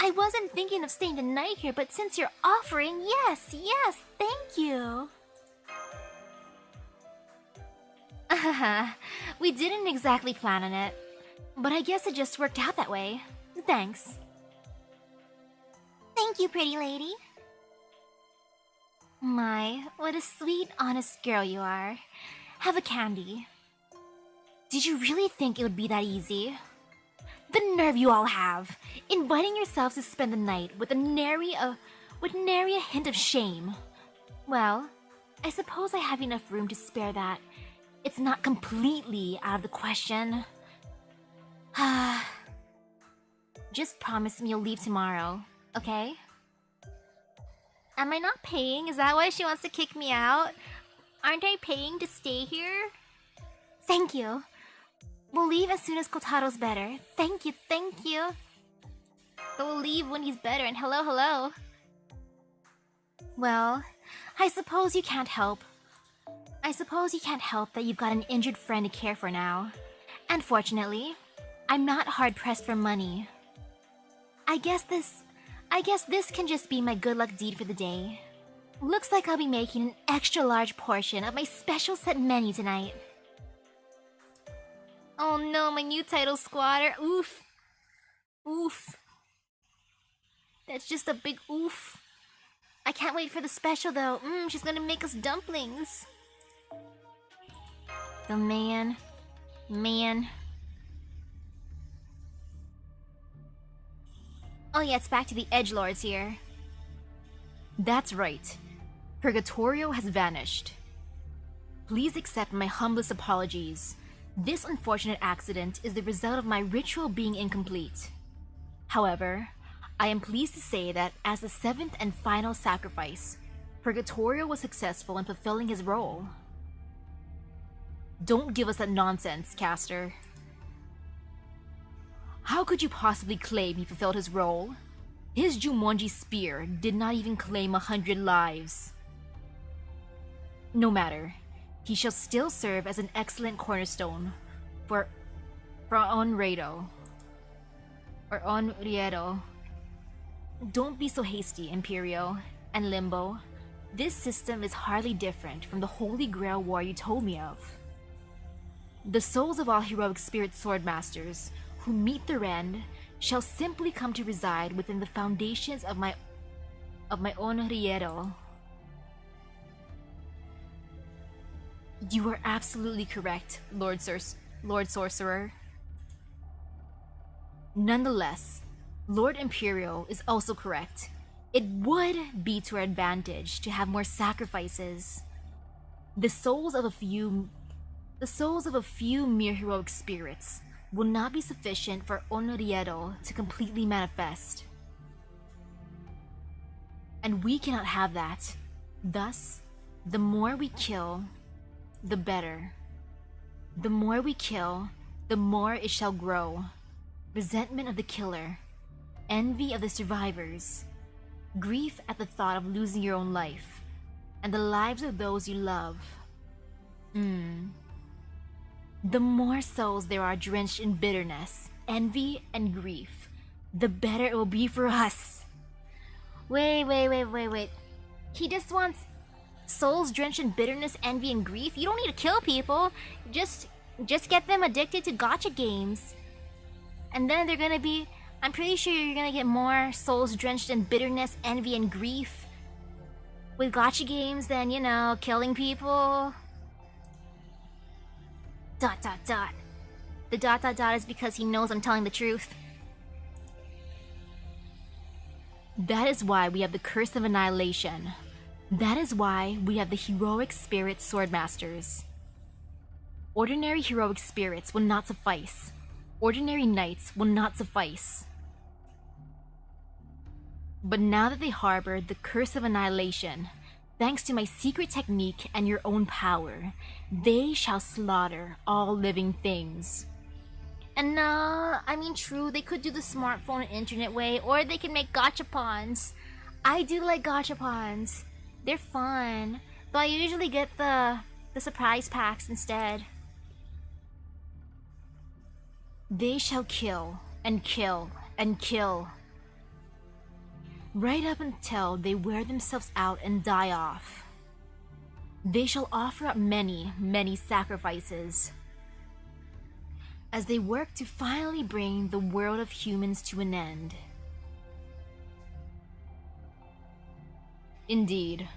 I wasn't thinking of staying the night here, but since you're offering, yes, thank you. We didn't exactly plan on it, but I guess it just worked out that way. Thanks. Thank you, pretty lady. My, what a sweet, honest girl you are. Have a candy. Did you really think it would be that easy? The nerve you all have, inviting yourselves to spend the night with nary a hint of shame. Well, I suppose I have enough room to spare that. It's not completely out of the question. Just promise me you'll leave tomorrow, okay? Am I not paying? Is that why she wants to kick me out? Aren't I paying to stay here? Thank you. We'll leave as soon as Kotaro's better. Thank you. But we'll leave when he's better, and hello. Well, I suppose you can't help that you've got an injured friend to care for now. And fortunately, I'm not hard-pressed for money. I guess this can just be my good luck deed for the day. Looks like I'll be making an extra large portion of my special set menu tonight. Oh no, my new title squatter. Oof. That's just a big oof. I can't wait for the special though. She's gonna make us dumplings. The man. Oh yeah, it's back to the edgelords here. That's right. Purgatorio has vanished. Please accept my humblest apologies. This unfortunate accident is the result of my ritual being incomplete. However, I am pleased to say that as the 7th and final sacrifice, Purgatorio was successful in fulfilling his role. Don't give us that nonsense, Caster. How could you possibly claim he fulfilled his role? His Jumonji spear did not even claim 100 lives. No matter. He shall still serve as an excellent cornerstone for Onriedo. Or Onriedo. Don't be so hasty, Imperio and Limbo. This system is hardly different from the Holy Grail War you told me of. The souls of all heroic spirit swordmasters who meet their end shall simply come to reside within the foundations of my Onriedo. You are absolutely correct, Lord Sorcerer. Nonetheless, Lord Imperial is also correct. It would be to our advantage to have more sacrifices. The souls of a few mere heroic spirits will not be sufficient for Onriedo to completely manifest. And we cannot have that. Thus, the more we kill, the better. The more we kill, the more it shall grow. Resentment of the killer, envy of the survivors, grief at the thought of losing your own life, and the lives of those you love. The more souls there are drenched in bitterness, envy, and grief, the better it will be for us. Wait. He just wants souls drenched in bitterness, envy, and grief? You don't need to kill people. Just get them addicted to gacha games. And then they're gonna be... I'm pretty sure you're gonna get more souls drenched in bitterness, envy, and grief with gacha games than, you know, killing people. ... The ... is because he knows I'm telling the truth. That is why we have the Curse of Annihilation. That is why we have the Heroic Spirit Swordmasters. Ordinary heroic spirits will not suffice. Ordinary knights will not suffice. But now that they harbor the Curse of Annihilation, thanks to my secret technique and your own power, they shall slaughter all living things. And I mean, true, they could do the smartphone and internet way, or they can make gachapons. I do like gachapons. They're fun. Though I usually get the surprise packs instead. They shall kill, and kill, and kill. Right up until they wear themselves out and die off. They shall offer up many, many sacrifices as they work to finally bring the world of humans to an end. Indeed.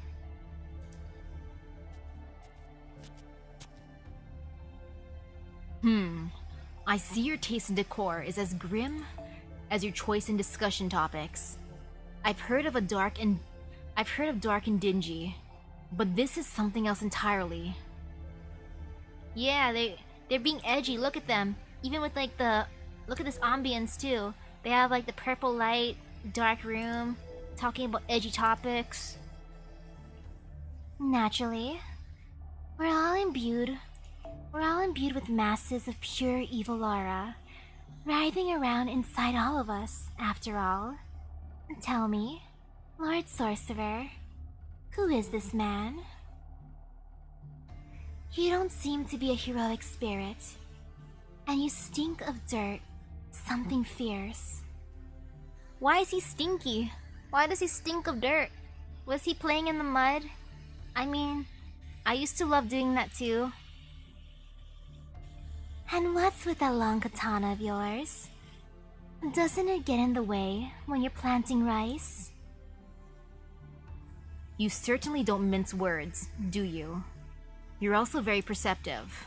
I see your taste in decor is as grim as your choice in discussion topics. I've heard of dark and dingy, but this is something else entirely. Yeah, they're being edgy. Look at them. Even with like look at this ambience too. They have like the purple light, dark room, talking about edgy topics. Naturally, we're all imbued with masses of pure evil aura, writhing around inside all of us, after all. Tell me, Lord Sorcerer, who is this man? You don't seem to be a heroic spirit, and you stink of dirt, something fierce. Why is he stinky? Why does he stink of dirt? Was he playing in the mud? I mean, I used to love doing that too. And what's with that long katana of yours? Doesn't it get in the way when you're planting rice? You certainly don't mince words, do you? You're also very perceptive.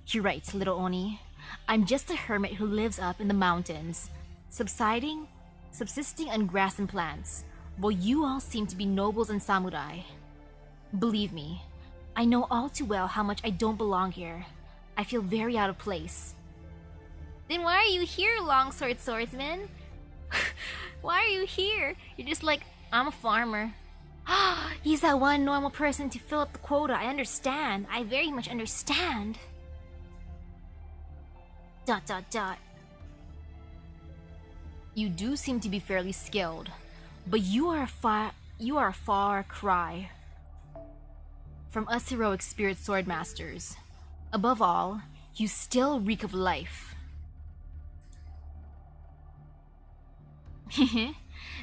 You're right, little Oni. I'm just a hermit who lives up in the mountains, subsisting on grass and plants, while you all seem to be nobles and samurai. Believe me, I know all too well how much I don't belong here. I feel very out of place. Then why are you here, longsword swordsman? Why are you here? You're just like, I'm a farmer. He's that one normal person to fill up the quota. I understand. I very much understand. ... You do seem to be fairly skilled, but you are a far cry from us heroic spirit swordmasters. Above all, you still reek of life.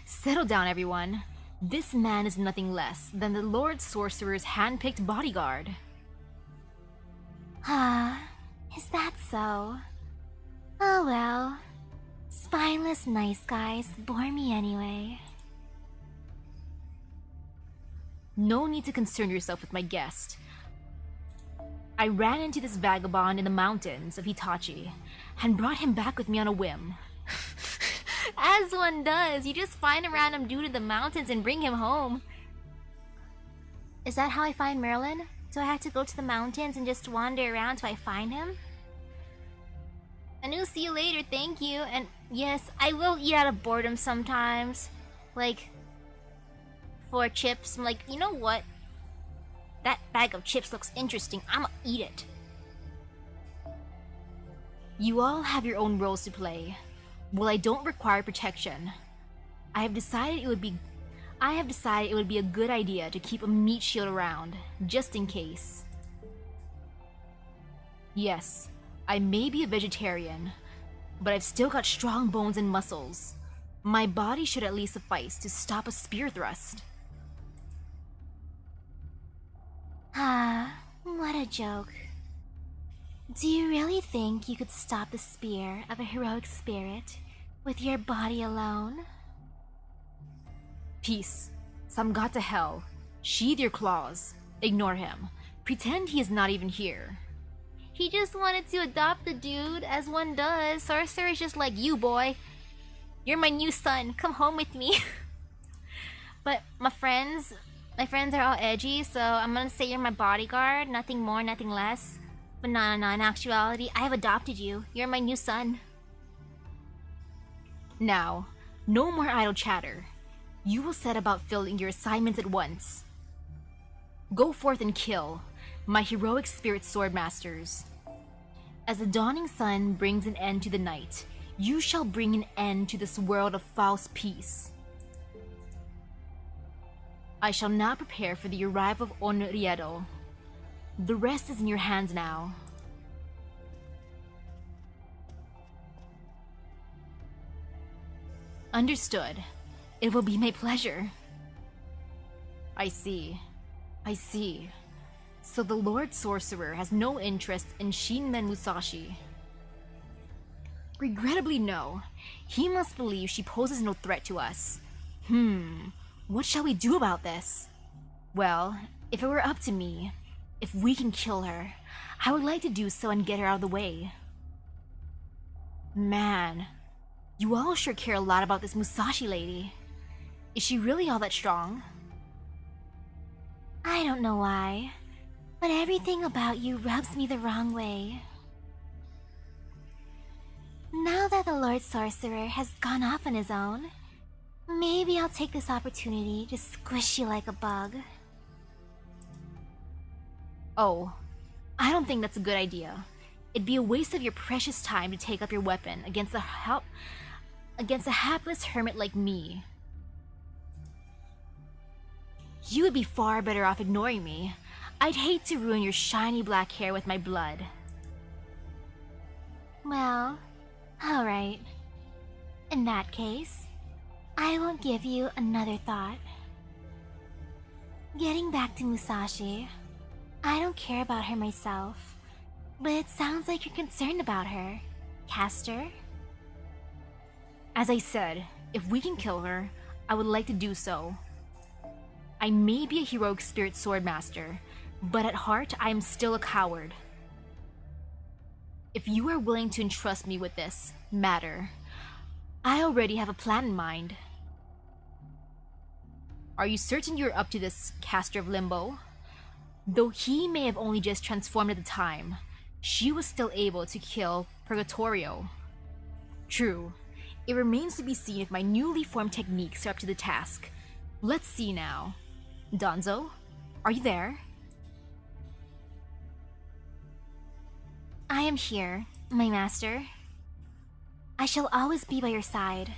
Settle down, everyone. This man is nothing less than the Lord Sorcerer's hand-picked bodyguard. Is that so? Oh well. Spineless nice guys bore me anyway. No need to concern yourself with my guest. I ran into this vagabond in the mountains of Hitachi and brought him back with me on a whim. As one does, you just find a random dude in the mountains and bring him home. Is that how I find Merlin? Do I have to go to the mountains and just wander around till I find him? And we'll see you later, thank you. And yes, I will eat out of boredom sometimes. Like, for chips, I'm like, you know what? That bag of chips looks interesting, I'ma eat it. You all have your own roles to play. Well, I don't require protection. I have decided it would be a good idea to keep a meat shield around, just in case. Yes, I may be a vegetarian, but I've still got strong bones and muscles. My body should at least suffice to stop a spear thrust. Ah, what a joke. Do you really think you could stop the spear of a heroic spirit with your body alone? Peace. Some got to hell. Sheathe your claws. Ignore him. Pretend he is not even here. He just wanted to adopt the dude, as one does. Sorcerer is just like, you boy. You're my new son. Come home with me. But my friends are all edgy, so I'm gonna say you're my bodyguard. Nothing more, nothing less. But no, in actuality, I have adopted you. You're my new son. Now, no more idle chatter. You will set about filling your assignments at once. Go forth and kill, my heroic spirit swordmasters. As the dawning sun brings an end to the night, you shall bring an end to this world of false peace. I shall now prepare for the arrival of Onriedo. The rest is in your hands now. Understood. It will be my pleasure. I see. So the Lord Sorcerer has no interest in Shinmen Musashi. Regrettably no. He must believe she poses no threat to us. What shall we do about this? Well, if it were up to me, if we can kill her, I would like to do so and get her out of the way. Man, you all sure care a lot about this Musashi lady. Is she really all that strong? I don't know why, but everything about you rubs me the wrong way. Now that the Lord Sorcerer has gone off on his own, maybe I'll take this opportunity to squish you like a bug. Oh, I don't think that's a good idea. It'd be a waste of your precious time to take up your weapon against a hapless hermit like me. You would be far better off ignoring me. I'd hate to ruin your shiny black hair with my blood. Well, alright. In that case, I won't give you another thought. Getting back to Musashi, I don't care about her myself, but it sounds like you're concerned about her, Caster. As I said, if we can kill her, I would like to do so. I may be a heroic spirit swordmaster, but at heart I am still a coward. If you are willing to entrust me with this matter, I already have a plan in mind. Are you certain you're up to this, Caster of Limbo? Though he may have only just transformed at the time, she was still able to kill Purgatorio. True, it remains to be seen if my newly formed techniques are up to the task. Let's see now. Danzo, are you there? I am here, my master. I shall always be by your side,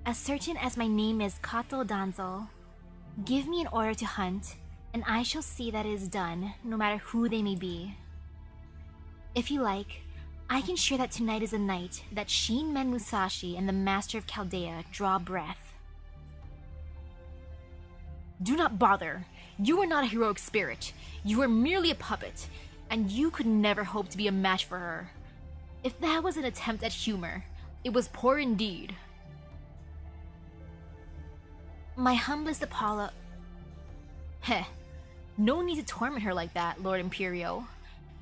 as certain as my name is Kato Danzo. Give me an order to hunt, and I shall see that it is done, no matter who they may be. If you like, I can share that tonight is a night that Shinmen Musashi and the Master of Chaldea draw breath. Do not bother. You are not a heroic spirit. You are merely a puppet. and you could never hope to be a match for her. If that was an attempt at humor, it was poor indeed. My humblest apology. Heh, no need to torment her like that, Lord Imperio.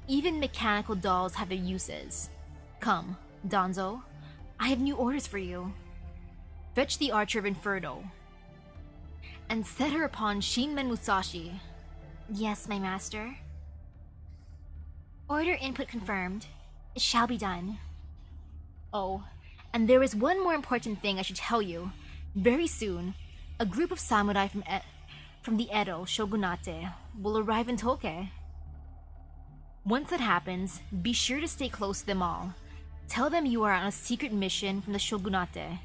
Even mechanical dolls have their uses. Come, Danzo, I have new orders for you. Fetch the Archer of Inferno, and set her upon Shinmen Musashi. Yes, my master. Order input confirmed. It shall be done. Oh, and there is one more important thing I should tell you. Very soon, a group of samurai from the Edo Shogunate will arrive in Toke. Once that happens, be sure to stay close to them all. Tell them you are on a secret mission from the Shogunate.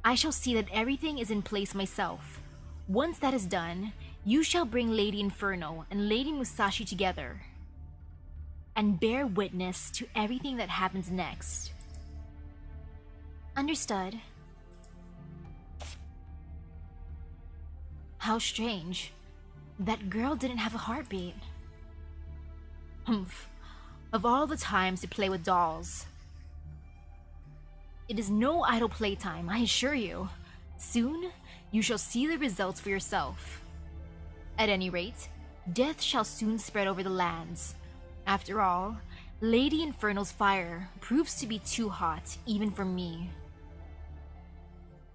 I shall see that everything is in place myself. Once that is done, you shall bring Lady Inferno and Lady Musashi together and bear witness to everything that happens next. Understood. How strange. That girl didn't have a heartbeat. Humph. Of all the times to play with dolls. It is no idle playtime, I assure you. Soon, you shall see the results for yourself. At any rate, death shall soon spread over the lands. After all, Lady Inferno's fire proves to be too hot, even for me.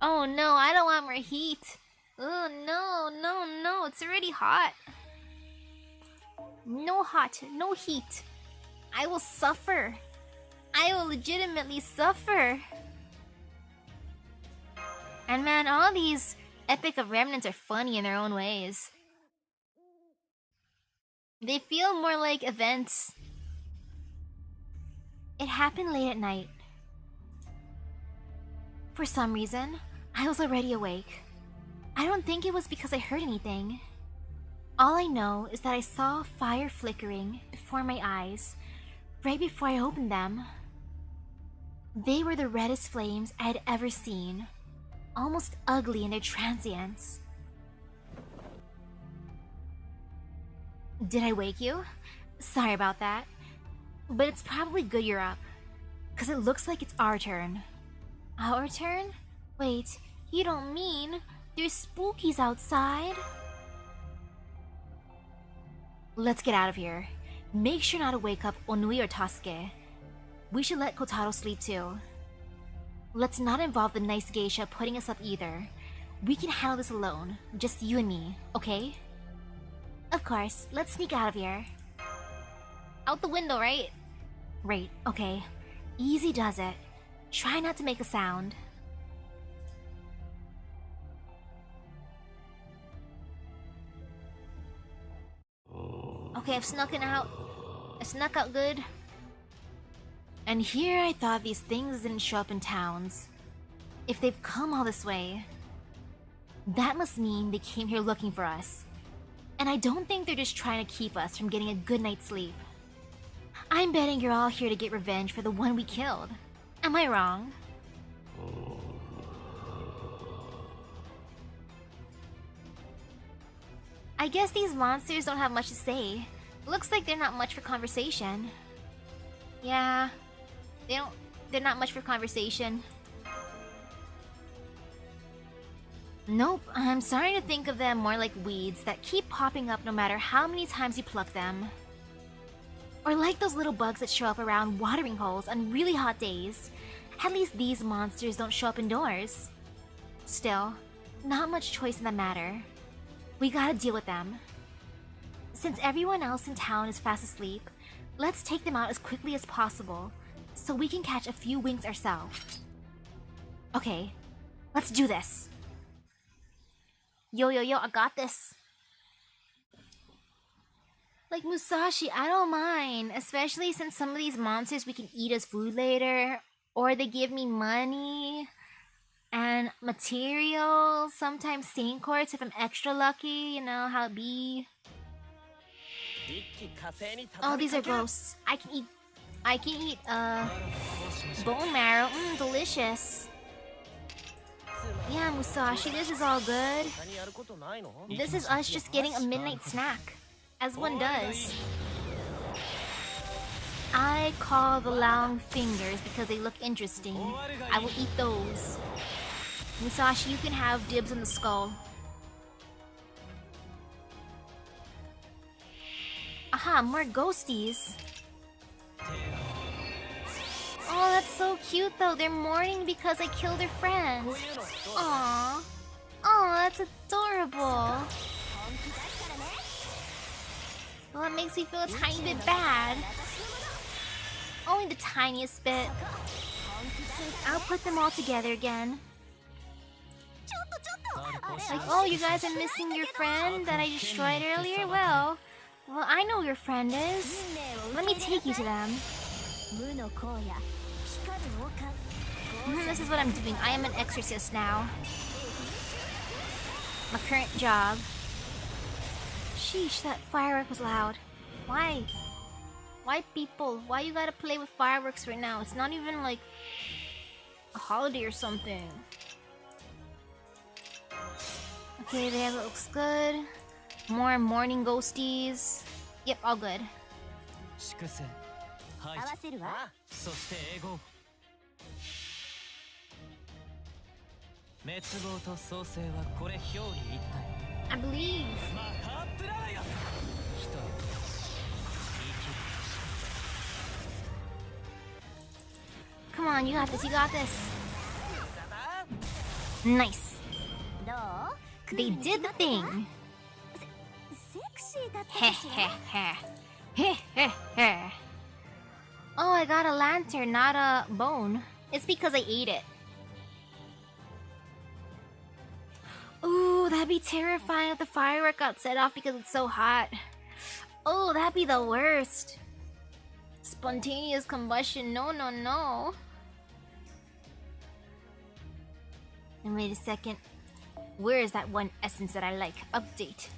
Oh no, I don't want more heat. Oh no, it's already hot. No hot, no heat. I will suffer. I will legitimately suffer. And man, all these Epic of Remnants are funny in their own ways. They feel more like events. It happened late at night. For some reason, I was already awake. I don't think it was because I heard anything. All I know is that I saw fire flickering before my eyes, right before I opened them. They were the reddest flames I had ever seen, almost ugly in their transience. Did I wake you? Sorry about that. But it's probably good you're up, because it looks like it's our turn. Our turn? Wait, you don't mean there's spookies outside? Let's get out of here. Make sure not to wake up Onui or Tasuke. We should let Kotaro sleep too. Let's not involve the nice geisha putting us up either. We can handle this alone, just you and me, okay? Of course, let's sneak out of here. Out the window, right? Right, okay. Easy does it. Try not to make a sound. Okay, I've snuck out. I snuck out good. And here I thought these things didn't show up in towns. If they've come all this way, that must mean they came here looking for us. And I don't think they're just trying to keep us from getting a good night's sleep. I'm betting you're all here to get revenge for the one we killed. Am I wrong? I guess these monsters don't have much to say. Looks like they're not much for conversation. Yeah, they're not much for conversation. Nope, I'm starting to think of them more like weeds that keep popping up no matter how many times you pluck them. Or like those little bugs that show up around watering holes on really hot days. At least these monsters don't show up indoors. Still, not much choice in the matter. We gotta deal with them. Since everyone else in town is fast asleep, let's take them out as quickly as possible so we can catch a few winks ourselves. Okay, let's do this. Yo, I got this. Like Musashi, I don't mind, especially since some of these monsters we can eat as food later, or they give me money and materials, sometimes saint quartz if I'm extra lucky, you know how it be. Oh, these are gross. I can eat bone marrow. Delicious. Yeah, Musashi, this is all good. This is us just getting a midnight snack, as one does. I call the long fingers because they look interesting. I will eat those. Musashi, you can have dibs on the skull. Aha, more ghosties. Oh, that's so cute though. They're mourning because I killed their friend. Aww. Oh, that's adorable. Well, that makes me feel a tiny bit bad. Only the tiniest bit. I'll put them all together again. Like, oh, you guys are missing your friend that I destroyed earlier? Well, I know who your friend is. Let me take you to them. This is what I'm doing. I am an exorcist now. My current job. Sheesh, that firework was loud. Why? Why people? Why you gotta play with fireworks right now? It's not even like a holiday or something. Okay, there, that looks good. More morning ghosties. Yep, all good. I believe. Come on, you got this, you got this. Nice. They did the thing. Heh heh heh. Heh heh heh. Oh, I got a lantern, not a bone. It's because I ate it. Ooh, that'd be terrifying if the firework got set off because it's so hot. Oh, that'd be the worst. Spontaneous combustion, no, no, no. And wait a second. Where is that one essence that I like? Update.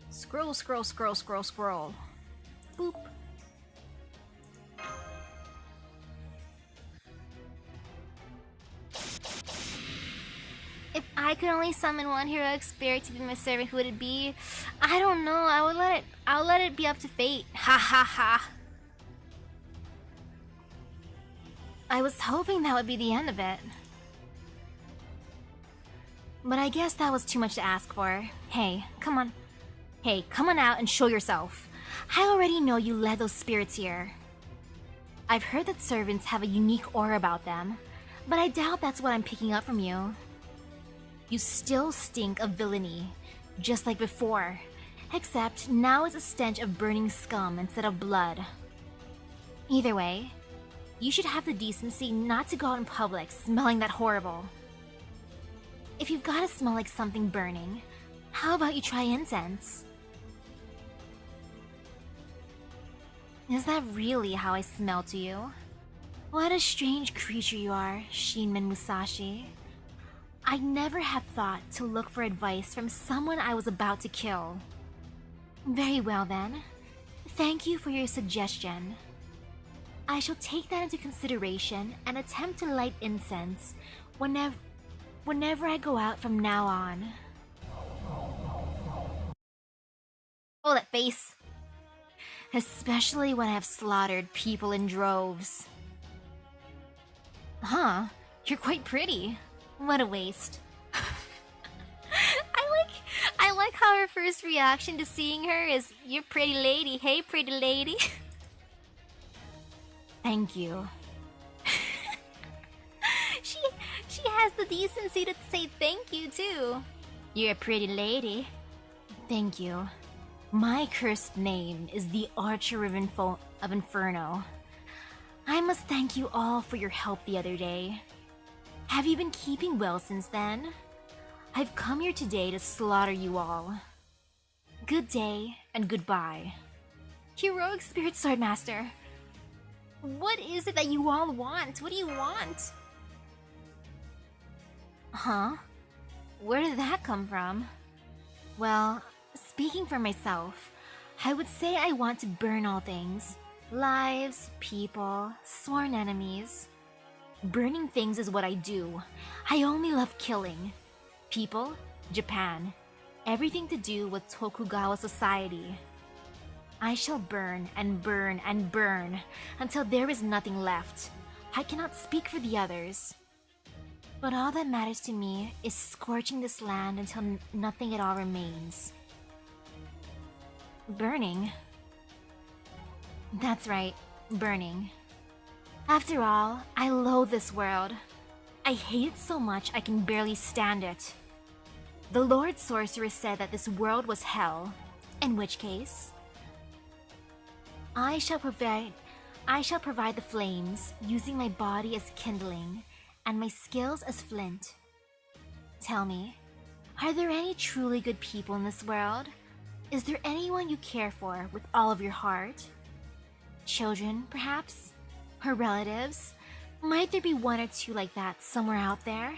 Scroll, scroll, scroll, scroll, scroll. Boop. If I could only summon one heroic spirit to be my servant, who would it be? I don't know. I'll let it be up to fate. Ha ha ha. I was hoping that would be the end of it. But I guess that was too much to ask for. Hey, come on. Hey, come on out and show yourself. I already know you led those spirits here. I've heard that servants have a unique aura about them, but I doubt that's what I'm picking up from you. You still stink of villainy, just like before, except now it's a stench of burning scum instead of blood. Either way, you should have the decency not to go out in public smelling that horrible. If you've gotta smell like something burning, how about you try incense? Is that really how I smell to you? What a strange creature you are, Shinmen Musashi. I'd never have thought to look for advice from someone I was about to kill. Very well then. Thank you for your suggestion. I shall take that into consideration and attempt to light incense whenever I go out from now on. Oh, that face. Especially when I have slaughtered people in droves. Huh, you're quite pretty. What a waste. I like how her first reaction to seeing her is, "You pretty lady, hey pretty lady." Thank you. She has the decency to say thank you too. You're a pretty lady. Thank you. My cursed name is the Archer of Inferno. I must thank you all for your help the other day. Have you been keeping well since then? I've come here today to slaughter you all. Good day and goodbye. Heroic Spirit Swordmaster. What is it that you all want? What do you want? Huh? Where did that come from? Well, speaking for myself, I would say I want to burn all things. Lives, people, sworn enemies. Burning things is what I do. I only love killing. People, Japan. Everything to do with Tokugawa society. I shall burn and burn and burn until there is nothing left. I cannot speak for the others. But all that matters to me is scorching this land until nothing at all remains. Burning? That's right, burning. After all, I loathe this world. I hate it so much I can barely stand it. The Lord Sorcerer said that this world was hell, in which case, I shall provide the flames, using my body as kindling and my skills as flint. Tell me, are there any truly good people in this world? Is there anyone you care for with all of your heart? Children, perhaps? Or relatives? Might there be one or two like that somewhere out there?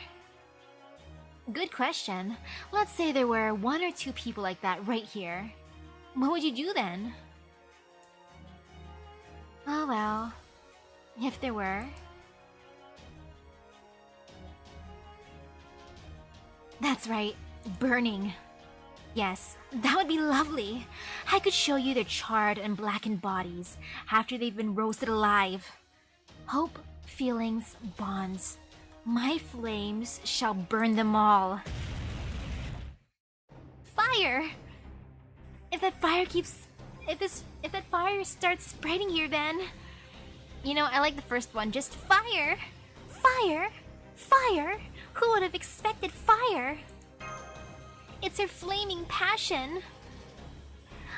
Good question. Let's say there were one or two people like that right here. What would you do then? Oh well, if there were. That's right, burning. Yes, that would be lovely. I could show you their charred and blackened bodies after they've been roasted alive. Hope, feelings, bonds. My flames shall burn them all. Fire! If that fire starts spreading here, then... You know, I like the first one. Just fire! Fire! Fire! Who would have expected fire? It's her flaming passion.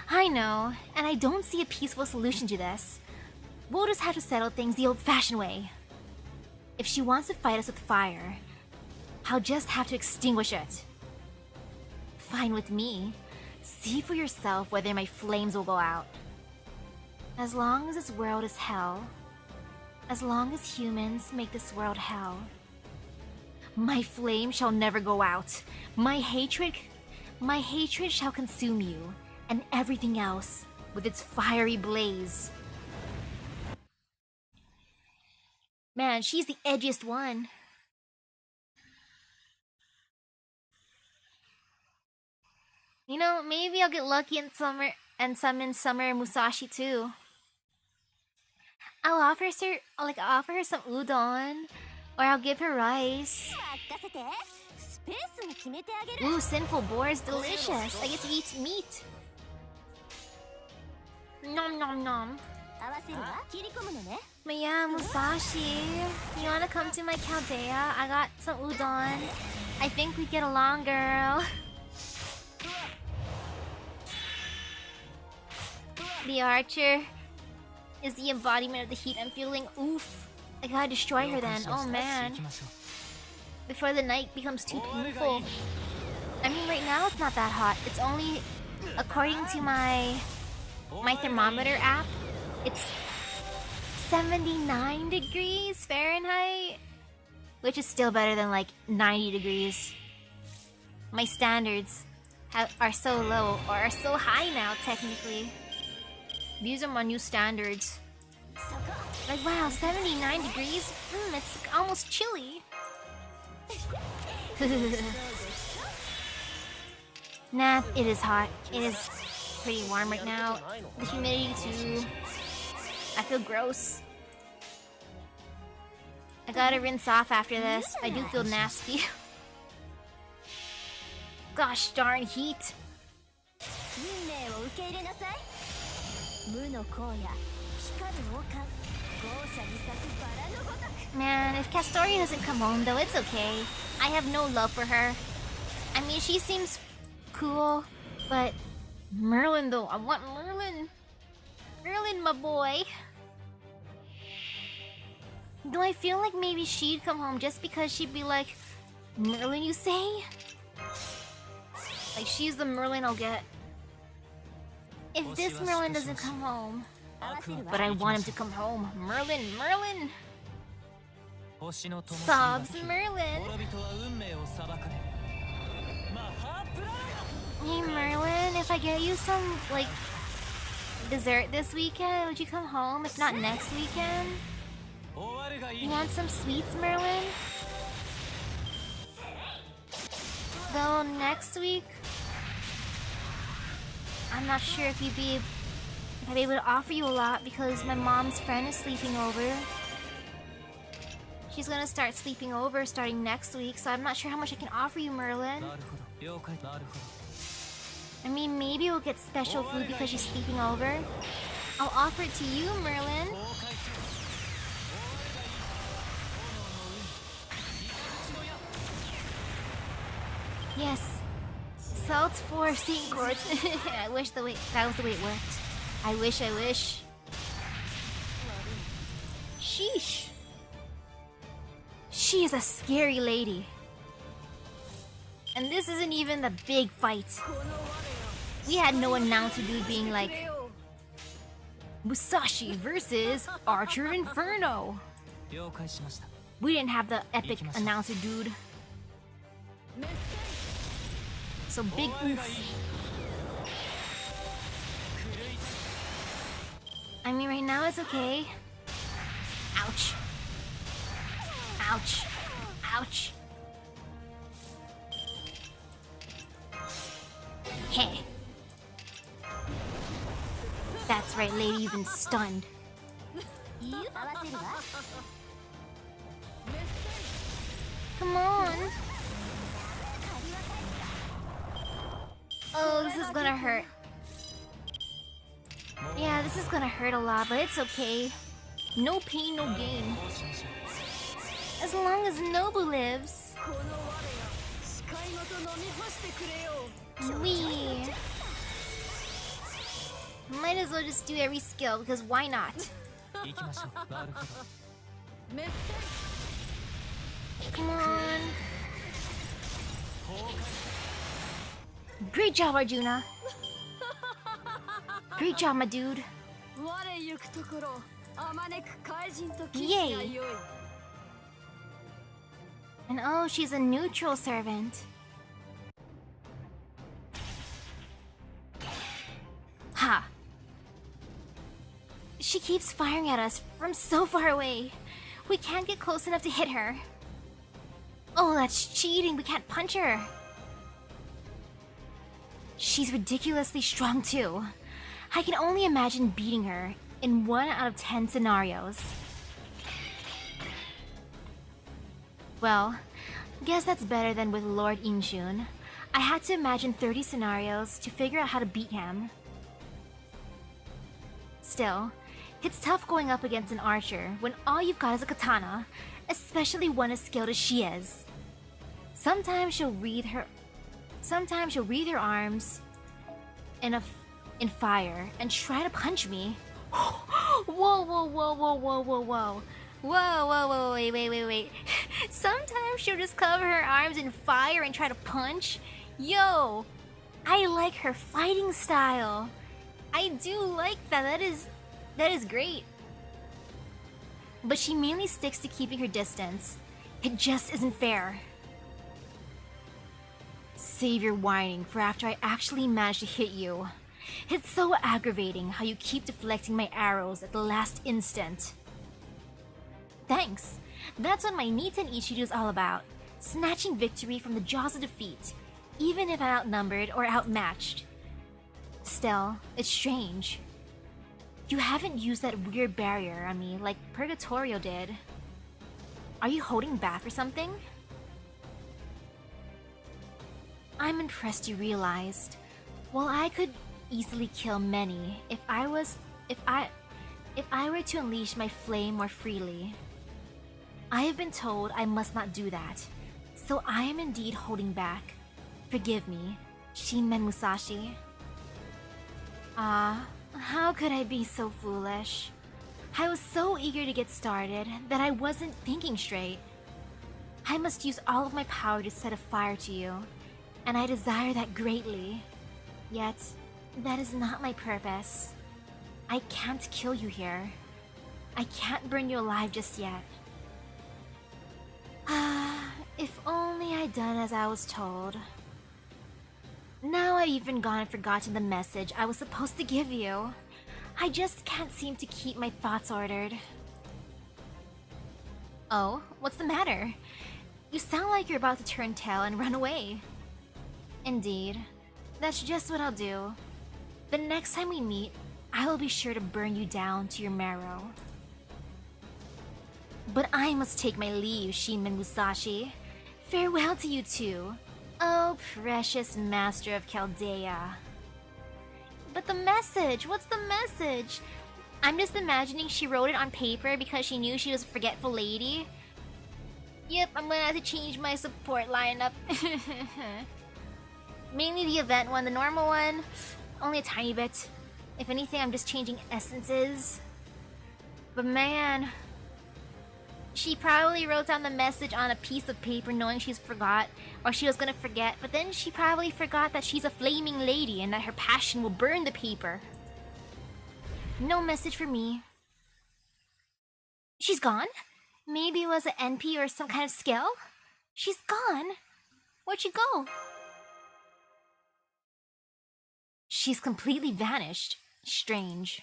I know, and I don't see a peaceful solution to this. We'll just have to settle things the old-fashioned way. If she wants to fight us with fire, I'll just have to extinguish it. Fine with me. See for yourself whether my flames will go out. As long as this world is hell, as long as humans make this world hell, my flame shall never go out. My hatred shall consume you, and everything else with its fiery blaze. Man, she's the edgiest one. You know, maybe I'll get lucky and summon Summer Musashi too. I'll offer her some udon, or I'll give her rice. Ooh, sinful boar is delicious. I get to eat meat. Nom nom nom. But yeah, Musashi, you wanna come to my caldea? I got some udon. I think we get along, girl. The Archer is the embodiment of the heat I'm feeling. Oof. I gotta destroy her then. Oh man. Before the night becomes too painful. I mean, right now it's not that hot. It's only, according to my thermometer app, it's 79 degrees Fahrenheit, which is still better than like 90 degrees. My standards are so low, or are so high now technically. These are my new standards. Like wow, 79 degrees? It's almost chilly. Nah, it is hot. It is pretty warm right now. The humidity too. I feel gross. I gotta rinse off after this. I do feel nasty. Gosh darn heat. Man, if Castori doesn't come home though, it's okay. I have no love for her. I mean, she seems cool, but Merlin though, I want Merlin. Merlin, my boy. Do I feel like maybe she'd come home just because she'd be like, Merlin, you say? Like, she's the Merlin I'll get. If this Merlin doesn't come home, but I want him to come home. Merlin, Merlin! Sobs, Merlin! Hey Merlin, if I get you some, like, dessert this weekend, would you come home? If not next weekend? You want some sweets, Merlin? Though next week, I'm not sure if I'd be able to offer you a lot because my mom's friend is sleeping over. She's gonna start sleeping over starting next week, so I'm not sure how much I can offer you, Merlin. I mean, maybe we'll get special food because she's sleeping over. I'll offer it to you, Merlin. Yes. Salt for St. Courts. I wish that was the way it worked. I wish. Sheesh. She is a scary lady. And this isn't even the big fight. We had no announcer dude being like, Musashi versus Archer of Inferno. We didn't have the epic announcer dude. So big oof. I mean, right now it's okay. Ouch. Ouch. Ouch. Hey. That's right, lady, you've been stunned. Come on. Oh, this is gonna hurt. Yeah, this is gonna hurt a lot, but it's okay. No pain, no gain. As long as Nobu lives. Wee. Might as well just do every skill, because why not? Come on. Great job, Arjuna. Great job, my dude. Yay! And oh, she's a neutral servant. Ha! She keeps firing at us from so far away. We can't get close enough to hit her. Oh, that's cheating. We can't punch her. She's ridiculously strong too. I can only imagine beating her in 1 out of 10 scenarios. Well, guess that's better than with Lord Inshun. I had to imagine 30 scenarios to figure out how to beat him. Still, it's tough going up against an archer when all you've got is a katana, especially one as skilled as she is. Sometimes she'll wreathe her arms in fire and try to punch me. Whoa, wait. Sometimes she'll just cover her arms in fire and try to punch. Yo, I like her fighting style. I do like that. That is great. But she mainly sticks to keeping her distance. It just isn't fair. Save your whining for after I actually manage to hit you. It's so aggravating how you keep deflecting my arrows at the last instant. Thanks. That's what my Niten Ichido is all about. Snatching victory from the jaws of defeat, even if I'm outnumbered or outmatched. Still, it's strange. You haven't used that weird barrier on me like Purgatorio did. Are you holding back or something? I'm impressed you realized. While I could easily kill many if I were to unleash my flame more freely, I have been told I must not do that, so I am indeed holding back. Forgive me, Shinmen Musashi. How could I be so foolish? I was so eager to get started that I wasn't thinking straight. I must use all of my power to set a fire to you, and I desire that greatly. Yet, that is not my purpose. I can't kill you here. I can't burn you alive just yet. If only I'd done as I was told. Now I've even gone and forgotten the message I was supposed to give you. I just can't seem to keep my thoughts ordered. Oh, what's the matter? You sound like you're about to turn tail and run away. Indeed, that's just what I'll do. The next time we meet, I will be sure to burn you down to your marrow. But I must take my leave, Shinmen Musashi. Farewell to you too. Oh, precious master of Chaldea. But the message! What's the message? I'm just imagining she wrote it on paper because she knew she was a forgetful lady. Yep, I'm gonna have to change my support lineup. Mainly the event one, the normal one, only a tiny bit. If anything, I'm just changing essences. But man, she probably wrote down the message on a piece of paper knowing she forgot, or she was gonna forget, but then she probably forgot that she's a flaming lady and that her passion will burn the paper. No message for me. She's gone? Maybe it was an NP or some kind of skill? She's gone? Where'd she go? She's completely vanished. Strange.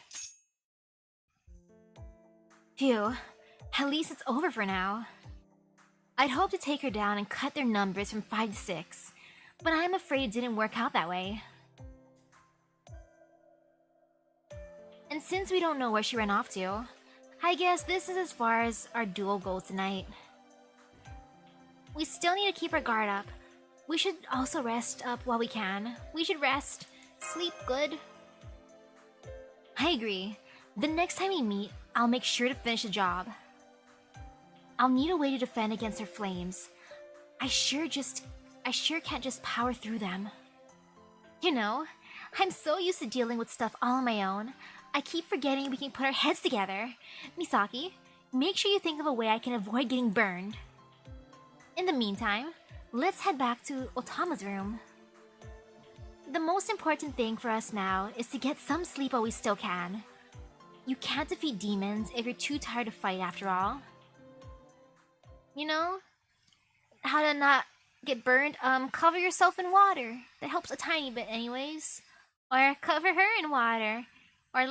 Phew. At least it's over for now. I'd hoped to take her down and cut their numbers from 5 to 6, but I'm afraid it didn't work out that way. And since we don't know where she ran off to, I guess this is as far as our duel goes tonight. We still need to keep our guard up. We should also rest up while we can. We should rest. Sleep good. I agree. The next time we meet, I'll make sure to finish the job. I'll need a way to defend against her flames. I sure can't just power through them. You know, I'm so used to dealing with stuff all on my own. I keep forgetting we can put our heads together. Misaki, make sure you think of a way I can avoid getting burned. In the meantime, let's head back to Otama's room. The most important thing for us now is to get some sleep while we still can. You can't defeat demons if you're too tired to fight after all. You know, how to not get burned? Cover yourself in water. That helps a tiny bit anyways. Or cover her in water. Or,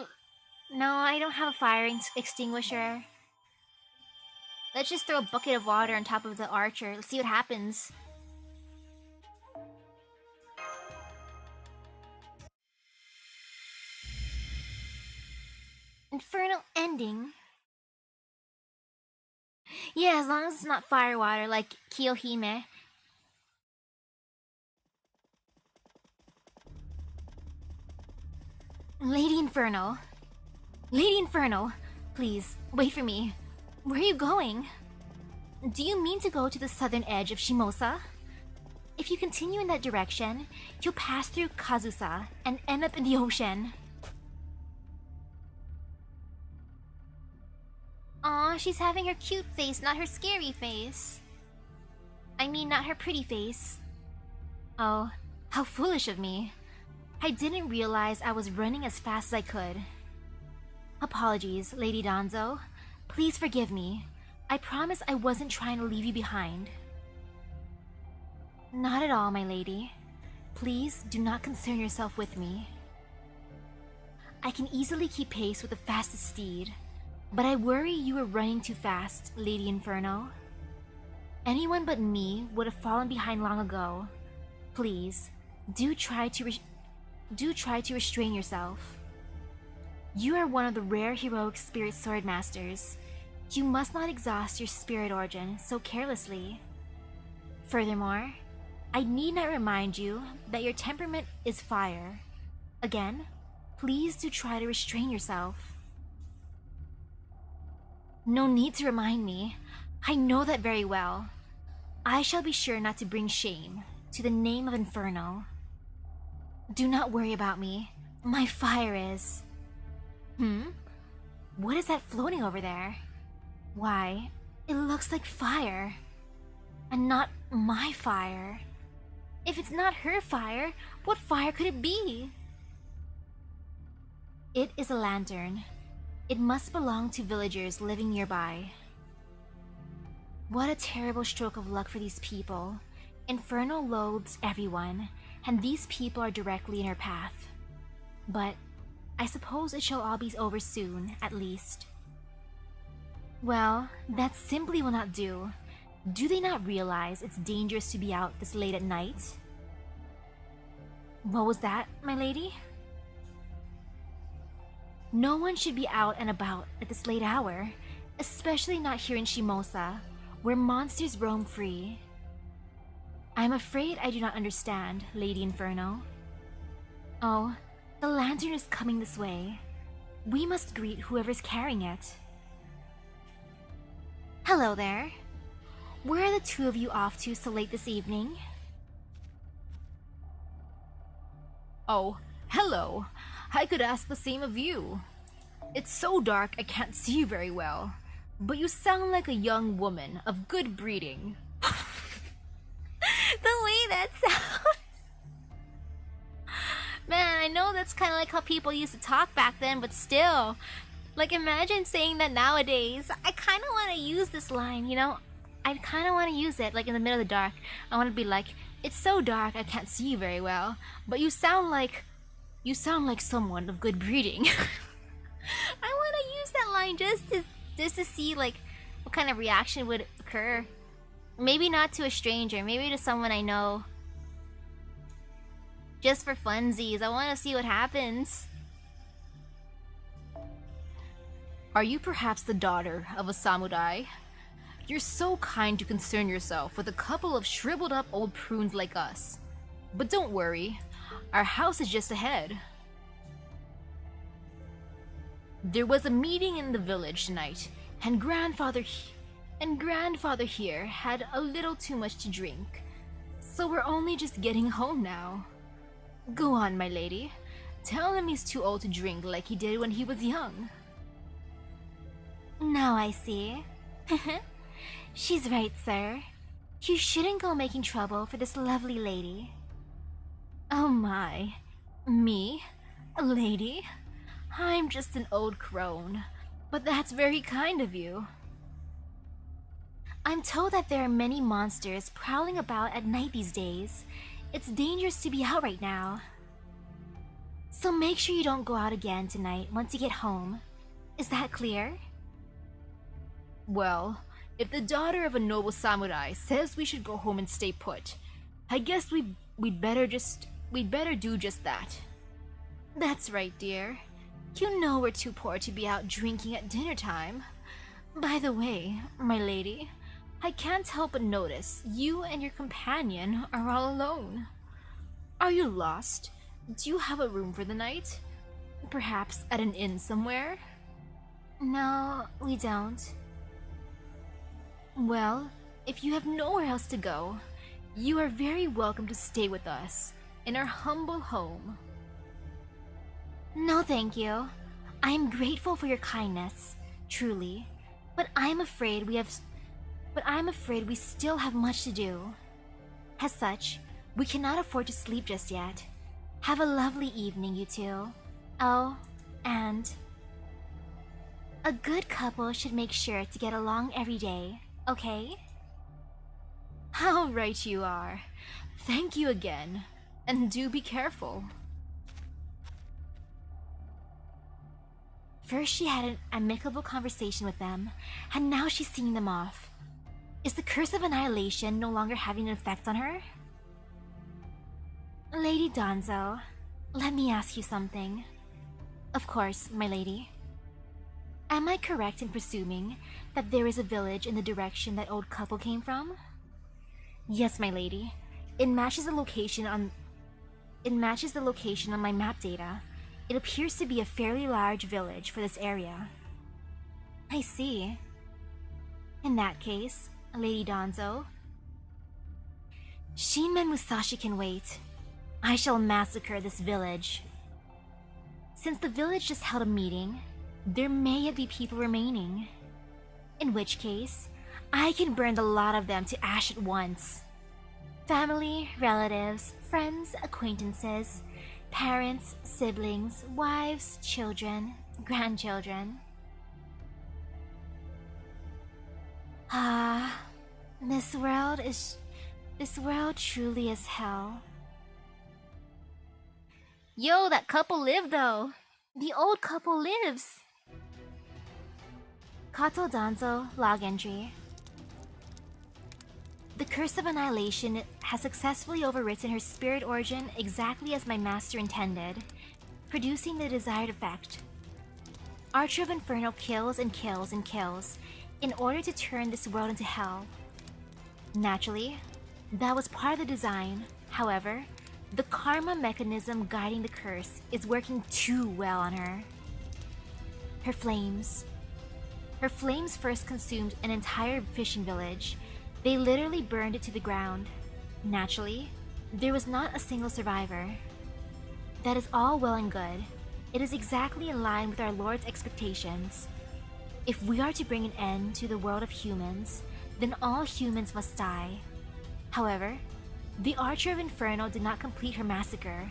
no, I don't have a fire extinguisher. Let's just throw a bucket of water on top of the archer. Let's see what happens. Infernal ending? Yeah, as long as it's not fire water like Kiyohime. Lady Inferno. Lady Inferno, please, wait for me. Where are you going? Do you mean to go to the southern edge of Shimosa? If you continue in that direction, you'll pass through Kazusa and end up in the ocean. Aw, she's having her cute face, not her scary face. I mean, not her pretty face. Oh, how foolish of me. I didn't realize I was running as fast as I could. Apologies, Lady Danzo. Please forgive me. I promise I wasn't trying to leave you behind. Not at all, my lady. Please do not concern yourself with me. I can easily keep pace with the fastest steed, but I worry you were running too fast, Lady Inferno. Anyone but me would have fallen behind long ago. Please, do try to restrain yourself. You are one of the rare heroic spirit sword masters. You must not exhaust your spirit origin so carelessly. Furthermore, I need not remind you that your temperament is fire. Again, please do try to restrain yourself. No need to remind me. I know that very well. I shall be sure not to bring shame to the name of Inferno. Do not worry about me. My fire is... What is that floating over there? Why, it looks like fire. And not my fire. If it's not her fire, what fire could it be? It is a lantern. It must belong to villagers living nearby. What a terrible stroke of luck for these people. Inferno loathes everyone, and these people are directly in her path. But I suppose it shall all be over soon, at least. Well, that simply will not do. Do they not realize it's dangerous to be out this late at night? What was that, my lady? No one should be out and about at this late hour, especially not here in Shimosa, where monsters roam free. I'm afraid I do not understand, Lady Inferno. Oh, the lantern is coming this way. We must greet whoever's carrying it. Hello there. Where are the two of you off to so late this evening? Oh, hello. I could ask the same of you. It's so dark I can't see you very well, but you sound like a young woman of good breeding. The way that sounds. Man, I know that's kind of like how people used to talk back then, but still. Like, imagine saying that nowadays. I kind of want to use this line, you know? I kind of want to use it, like, in the middle of the dark. I want to be like, it's so dark I can't see you very well, but you sound like someone of good breeding. I want to use that line just to see, like, what kind of reaction would occur. Maybe not to a stranger, maybe to someone I know. Just for funsies, I want to see what happens. Are you perhaps the daughter of a samurai? You're so kind to concern yourself with a couple of shriveled up old prunes like us. But don't worry, our house is just ahead. There was a meeting in the village tonight, and grandfather here had a little too much to drink. So we're only just getting home now. Go on, my lady. Tell him he's too old to drink like he did when he was young. Now I see. She's right, sir. You shouldn't go making trouble for this lovely lady. Oh my. Me? A lady? I'm just an old crone, but that's very kind of you. I'm told that there are many monsters prowling about at night these days. It's dangerous to be out right now. So make sure you don't go out again tonight once you get home. Is that clear? Well, if the daughter of a noble samurai says we should go home and stay put, I guess we'd better do just that. That's right, dear. You know we're too poor to be out drinking at dinner time. By the way, my lady, I can't help but notice you and your companion are all alone. Are you lost? Do you have a room for the night? Perhaps at an inn somewhere? No, we don't. Well, if you have nowhere else to go, you are very welcome to stay with us in our humble home. No, thank you. I am grateful for your kindness, truly, but I'm afraid we still have much to do. As such, we cannot afford to sleep just yet. Have a lovely evening, you two. Oh, and a good couple should make sure to get along every day, okay? How right you are. Thank you again, and do be careful. First she had an amicable conversation with them, and now she's seeing them off. Is the curse of annihilation no longer having an effect on her? Lady Danzo, let me ask you something. Of course, my lady. Am I correct in presuming that there is a village in the direction that old couple came from? Yes, my lady. It matches the location on my map data. It appears to be a fairly large village for this area. I see. In that case, Lady Danzo, Shinmen Musashi can wait. I shall massacre this village. Since the village just held a meeting, there may yet be people remaining. In which case, I can burn the lot of them to ash at once. Family, relatives, friends, acquaintances, parents, siblings, wives, children, grandchildren. Ah, this world truly is hell. Yo, that couple lived though. The old couple lives. Kato Danzo, log entry. The curse of annihilation has successfully overwritten her spirit origin exactly as my master intended, producing the desired effect. Archer of Inferno kills and kills and kills in order to turn this world into hell. Naturally, that was part of the design. However, the karma mechanism guiding the curse is working too well on her. Her flames. Her flames first consumed an entire fishing village. They literally burned it to the ground. Naturally, there was not a single survivor. That is all well and good. It is exactly in line with our Lord's expectations. If we are to bring an end to the world of humans, then all humans must die. However, the Archer of Inferno did not complete her massacre.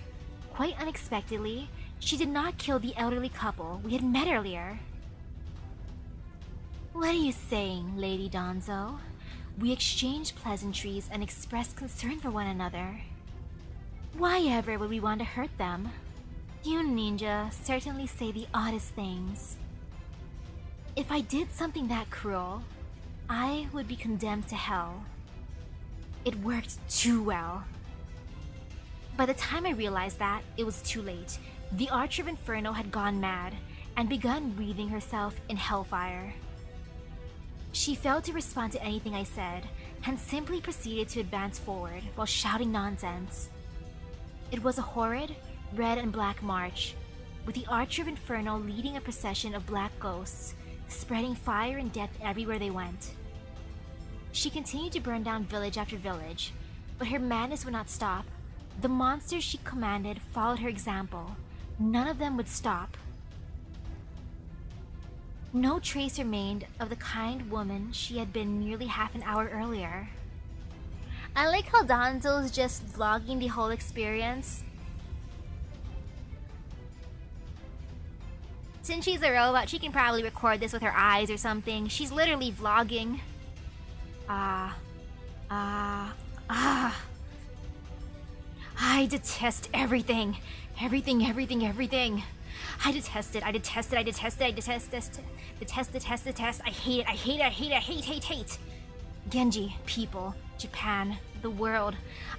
Quite unexpectedly, she did not kill the elderly couple we had met earlier. What are you saying, Lady Donzo? We exchanged pleasantries and expressed concern for one another. Why ever would we want to hurt them? You ninja certainly say the oddest things. If I did something that cruel, I would be condemned to hell. It worked too well. By the time I realized that, it was too late. The Archer of Inferno had gone mad and begun breathing herself in hellfire. She failed to respond to anything I said and simply proceeded to advance forward while shouting nonsense. It was a horrid red and black march, with the Archer of Inferno leading a procession of black ghosts, spreading fire and death everywhere they went. She continued to burn down village after village, but her madness would not stop. The monsters she commanded followed her example. None of them would stop. No trace remained of the kind woman she had been nearly half an hour earlier. I like how Donzo's just vlogging the whole experience. Since she's a robot, she can probably record this with her eyes or something. She's literally vlogging. I detest everything. Everything. I detest it. I detest it. I hate. Genji, people, Japan, the world.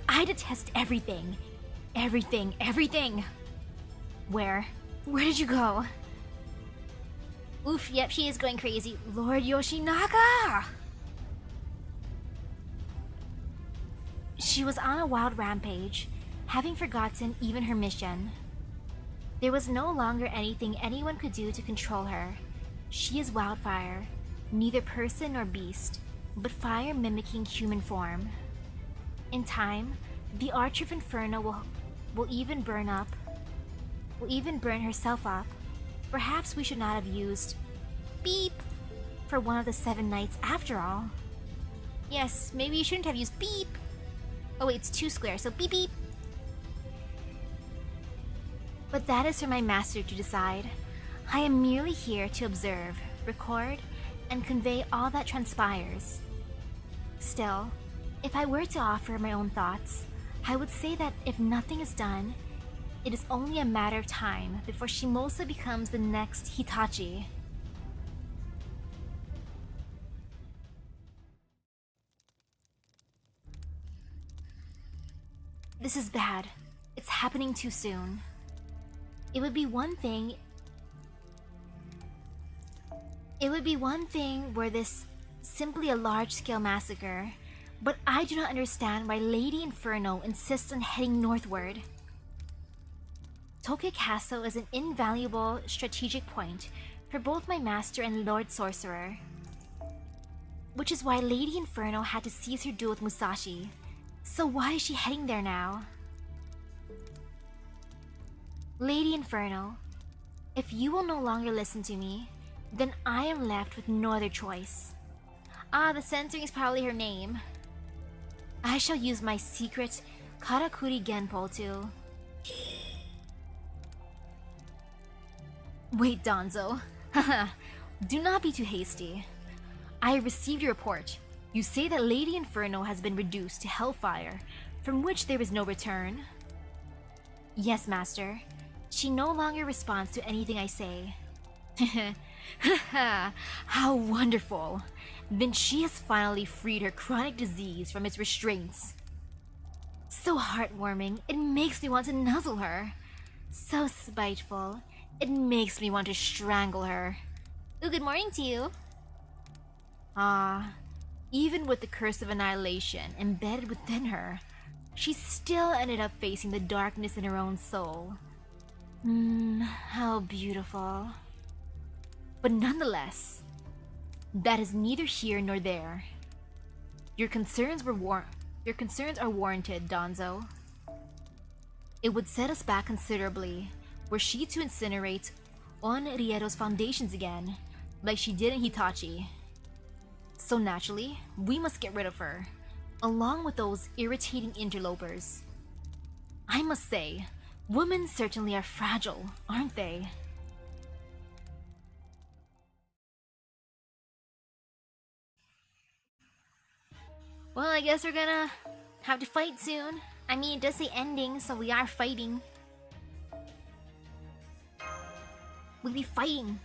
I detest everything. Everything. Where did you go? Oof, yep, she is going crazy. Lord Yoshinaga! She was on a wild rampage, having forgotten even her mission. There was no longer anything anyone could do to control her. She is wildfire, neither person nor beast, but fire mimicking human form. In time, the Archer of Inferno will even burn herself up. Perhaps we should not have used beep for one of the 7 nights after all. Yes, maybe you shouldn't have used beep. Oh wait, it's 2 square, so beep beep. But that is for my master to decide. I am merely here to observe, record, and convey all that transpires. Still, if I were to offer my own thoughts, I would say that if nothing is done, it is only a matter of time before Shimosa becomes the next Hitachi. This is bad. It's happening too soon. It would be one thing were this simply a large-scale massacre, but I do not understand why Lady Inferno insists on heading northward. Tokyo Castle is an invaluable strategic point for both my master and Lord Sorcerer, which is why Lady Inferno had to seize her duel with Musashi. So why is she heading there now? Lady Inferno, if you will no longer listen to me, then I am left with no other choice. Ah, the censoring is probably her name. I shall use my secret Karakuri Genpo to... Wait, Donzo. Haha, do not be too hasty. I have received your report. You say that Lady Inferno has been reduced to hellfire, from which there is no return. Yes, Master. She no longer responds to anything I say. How wonderful! Then she has finally freed her chronic disease from its restraints. So heartwarming, it makes me want to nuzzle her. So spiteful, It makes me want to strangle her. Ooh, good morning to you. Even with the curse of annihilation embedded within her, she still ended up facing the darkness in her own soul. How beautiful. But nonetheless, that is neither here nor there. Your concerns are warranted, Danzo. It would set us back considerably were she to incinerate Onriero's foundations again, like she did in Hitachi. So naturally, we must get rid of her, along with those irritating interlopers. I must say, women certainly are fragile, aren't they? Well, I guess we're gonna have to fight soon. I mean, it does say ending, so we are fighting. We'll be fighting.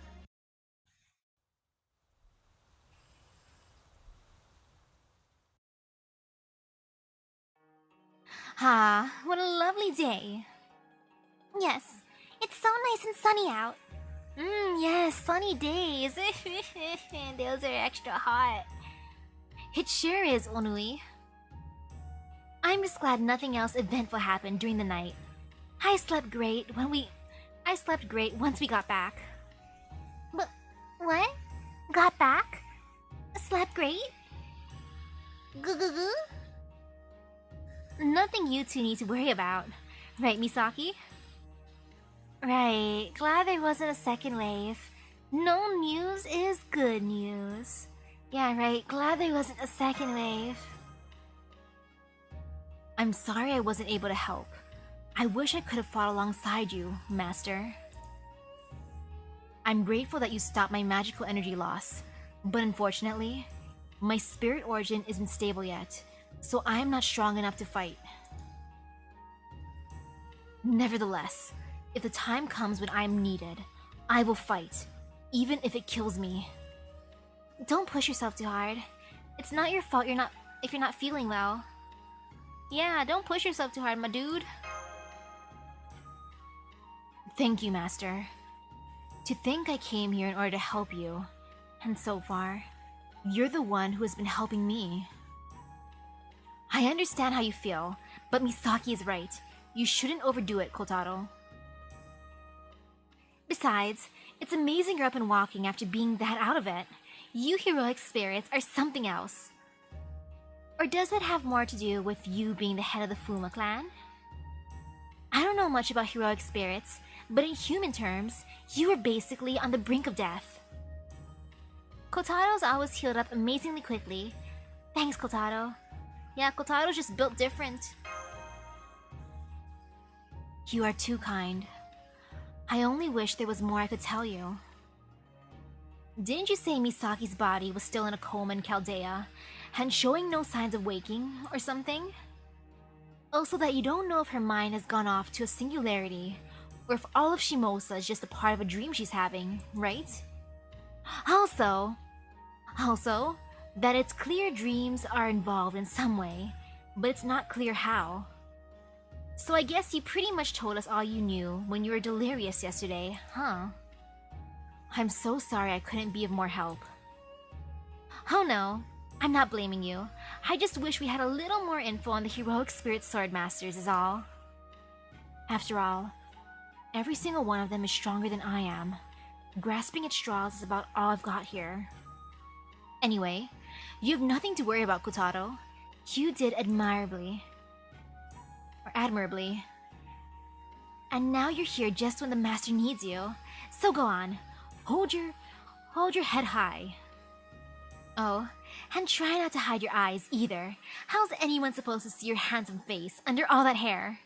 Ah, what a lovely day. Yes, it's so nice and sunny out. Yes, sunny days. Those are extra hot. It sure is, Onui. I'm just glad nothing else eventful happened during the night. I slept great once we got back. But what? Got back? Slept great? Goo. Nothing you two need to worry about. Right, Misaki? Right, glad there wasn't a second wave. No news is good news. Yeah, right, glad there wasn't a second wave. I'm sorry I wasn't able to help. I wish I could have fought alongside you, Master. I'm grateful that you stopped my magical energy loss, but unfortunately, my spirit origin isn't stable yet, so I am not strong enough to fight. Nevertheless, if the time comes when I am needed, I will fight, even if it kills me. Don't push yourself too hard. It's not your fault if you're not feeling well. Yeah, don't push yourself too hard, my dude. Thank you, Master. To think I came here in order to help you, and so far, you're the one who has been helping me. I understand how you feel, but Misaki is right. You shouldn't overdo it, Kotaro. Besides, it's amazing you're up and walking after being that out of it. You heroic spirits are something else. Or does that have more to do with you being the head of the Fuma clan? I don't know much about heroic spirits, but in human terms, you are basically on the brink of death. Kotaro's always healed up amazingly quickly. Thanks, Kotaro. Yeah, Kotaro's just built different. You are too kind. I only wish there was more I could tell you. Didn't you say Misaki's body was still in a coma in Chaldea, and showing no signs of waking, or something? Also that you don't know if her mind has gone off to a singularity, or if all of Shimosa is just a part of a dream she's having, right? Also, that it's clear dreams are involved in some way, but it's not clear how. So I guess you pretty much told us all you knew when you were delirious yesterday, huh? I'm so sorry I couldn't be of more help. Oh no, I'm not blaming you. I just wish we had a little more info on the heroic spirit sword masters is all. After all, every single one of them is stronger than I am. Grasping at straws is about all I've got here. Anyway, you have nothing to worry about, Kotaro. You did admirably. Or admirably. And now you're here just when the master needs you. So go on. Hold your head high. Oh, and try not to hide your eyes either. How's anyone supposed to see your handsome face under all that hair?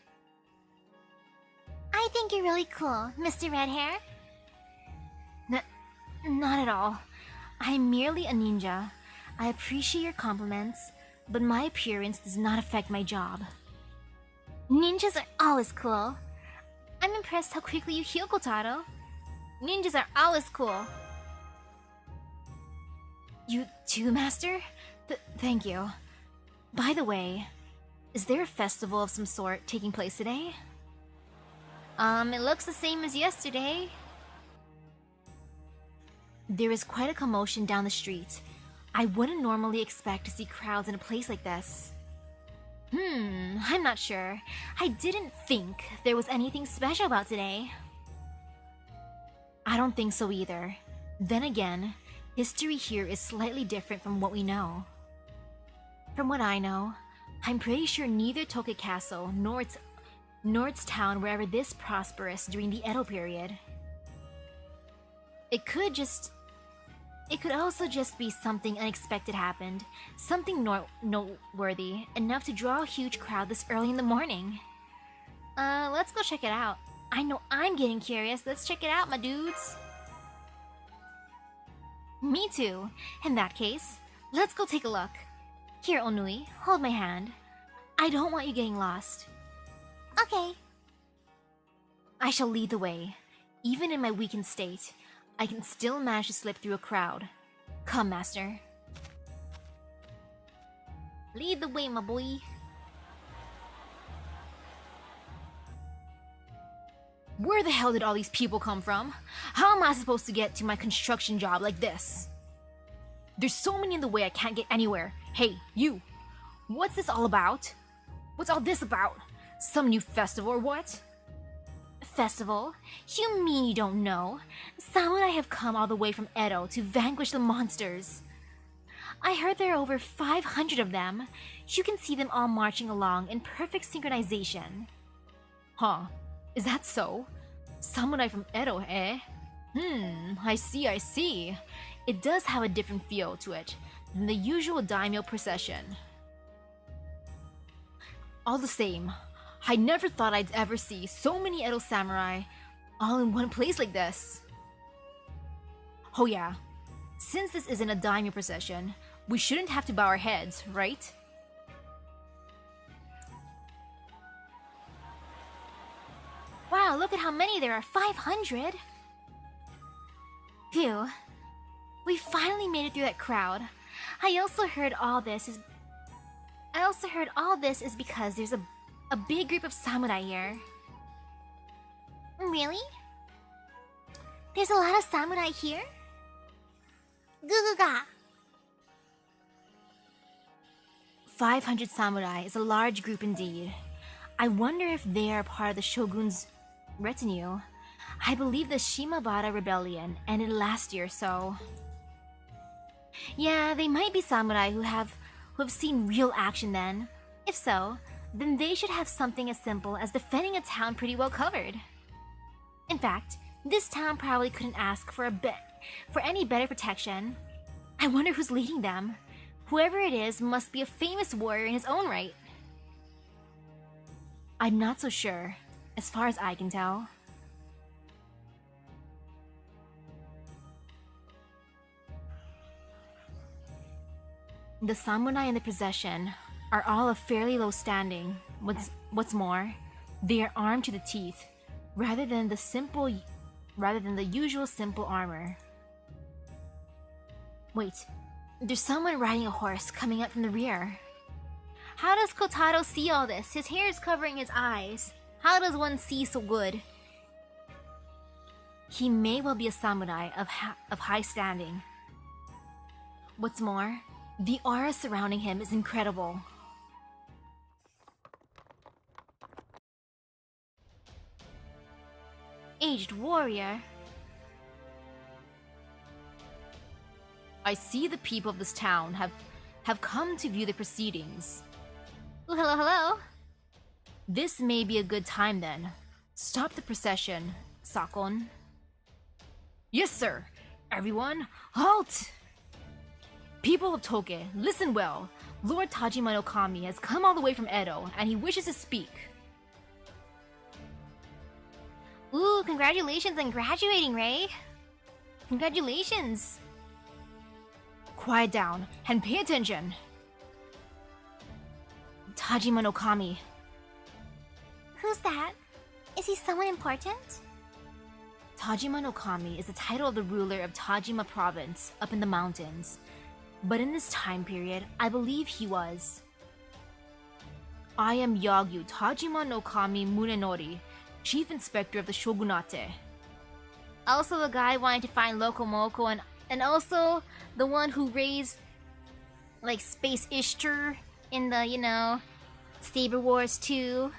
I think you're really cool, Mr. Red Hair. Not at all. I'm merely a ninja. I appreciate your compliments, but my appearance does not affect my job. Ninjas are always cool. I'm impressed how quickly you heal, Kotaro. Ninjas are always cool. You too, Master? Thank you. By the way, is there a festival of some sort taking place today? It looks the same as yesterday. There is quite a commotion down the street. I wouldn't normally expect to see crowds in a place like this. I'm not sure. I didn't think there was anything special about today. I don't think so either. Then again, history here is slightly different from what we know. From what I know, I'm pretty sure neither Tokyo Castle nor its town were ever this prosperous during the Edo period. It could also just be something unexpected happened, something noteworthy, enough to draw a huge crowd this early in the morning. Let's go check it out. I know I'm getting curious. Let's check it out, my dudes. Me too. In that case, let's go take a look. Here, Onui, hold my hand. I don't want you getting lost. Okay. I shall lead the way. Even in my weakened state, I can still manage to slip through a crowd. Come, master. Lead the way, my boy. Where the hell did all these people come from? How am I supposed to get to my construction job like this? There's so many in the way I can't get anywhere. Hey, you! What's this all about? What's all this about? Some new festival or what? Festival? You mean you don't know? Samurai have come all the way from Edo to vanquish the monsters. I heard there are over 500 of them. You can see them all marching along in perfect synchronization. Huh. Is that so? Samurai from Edo, eh? I see. It does have a different feel to it than the usual daimyo procession. All the same, I never thought I'd ever see so many Edo samurai all in one place like this. Oh yeah, since this isn't a daimyo procession, we shouldn't have to bow our heads, right? Wow, look at how many there are, 500! Phew. We finally made it through that crowd. I also heard all this is because there's a big group of samurai here. Really? There's a lot of samurai here? Guguga! 500 samurai is a large group indeed. I wonder if they are part of the shogun's retinue. I believe the Shimabara rebellion ended last year, so... Yeah, they might be samurai who have seen real action then. If so, then they should have something as simple as defending a town pretty well covered. In fact, this town probably couldn't ask for any better protection. I wonder who's leading them. Whoever it is must be a famous warrior in his own right. I'm not so sure, as far as I can tell. The samurai in the procession are all of fairly low standing. What's more, they are armed to the teeth, rather than the usual simple armor. Wait, there's someone riding a horse coming up from the rear. How does Kotaro see all this? His hair is covering his eyes. How does one see so good? He may well be a samurai of high standing. What's more, the aura surrounding him is incredible. Aged warrior? I see the people of this town have come to view the proceedings. Ooh, hello. This may be a good time then. Stop the procession, Sakon. Yes, sir. Everyone, halt! People of Toge, listen well. Lord Tajima no Kami has come all the way from Edo, and he wishes to speak. Ooh, congratulations on graduating, Ray. Congratulations. Quiet down and pay attention. Tajima no Kami. Who's that? Is he someone important? Tajima no Kami is the title of the ruler of Tajima province up in the mountains. But in this time period, I believe he was. I am Yagyu Tajima no Kami Munenori, Chief Inspector of the Shogunate. Also the guy wanting to find Loco Moco And also the one who raised like Space Ishtar in the, you know, Saber Wars 2.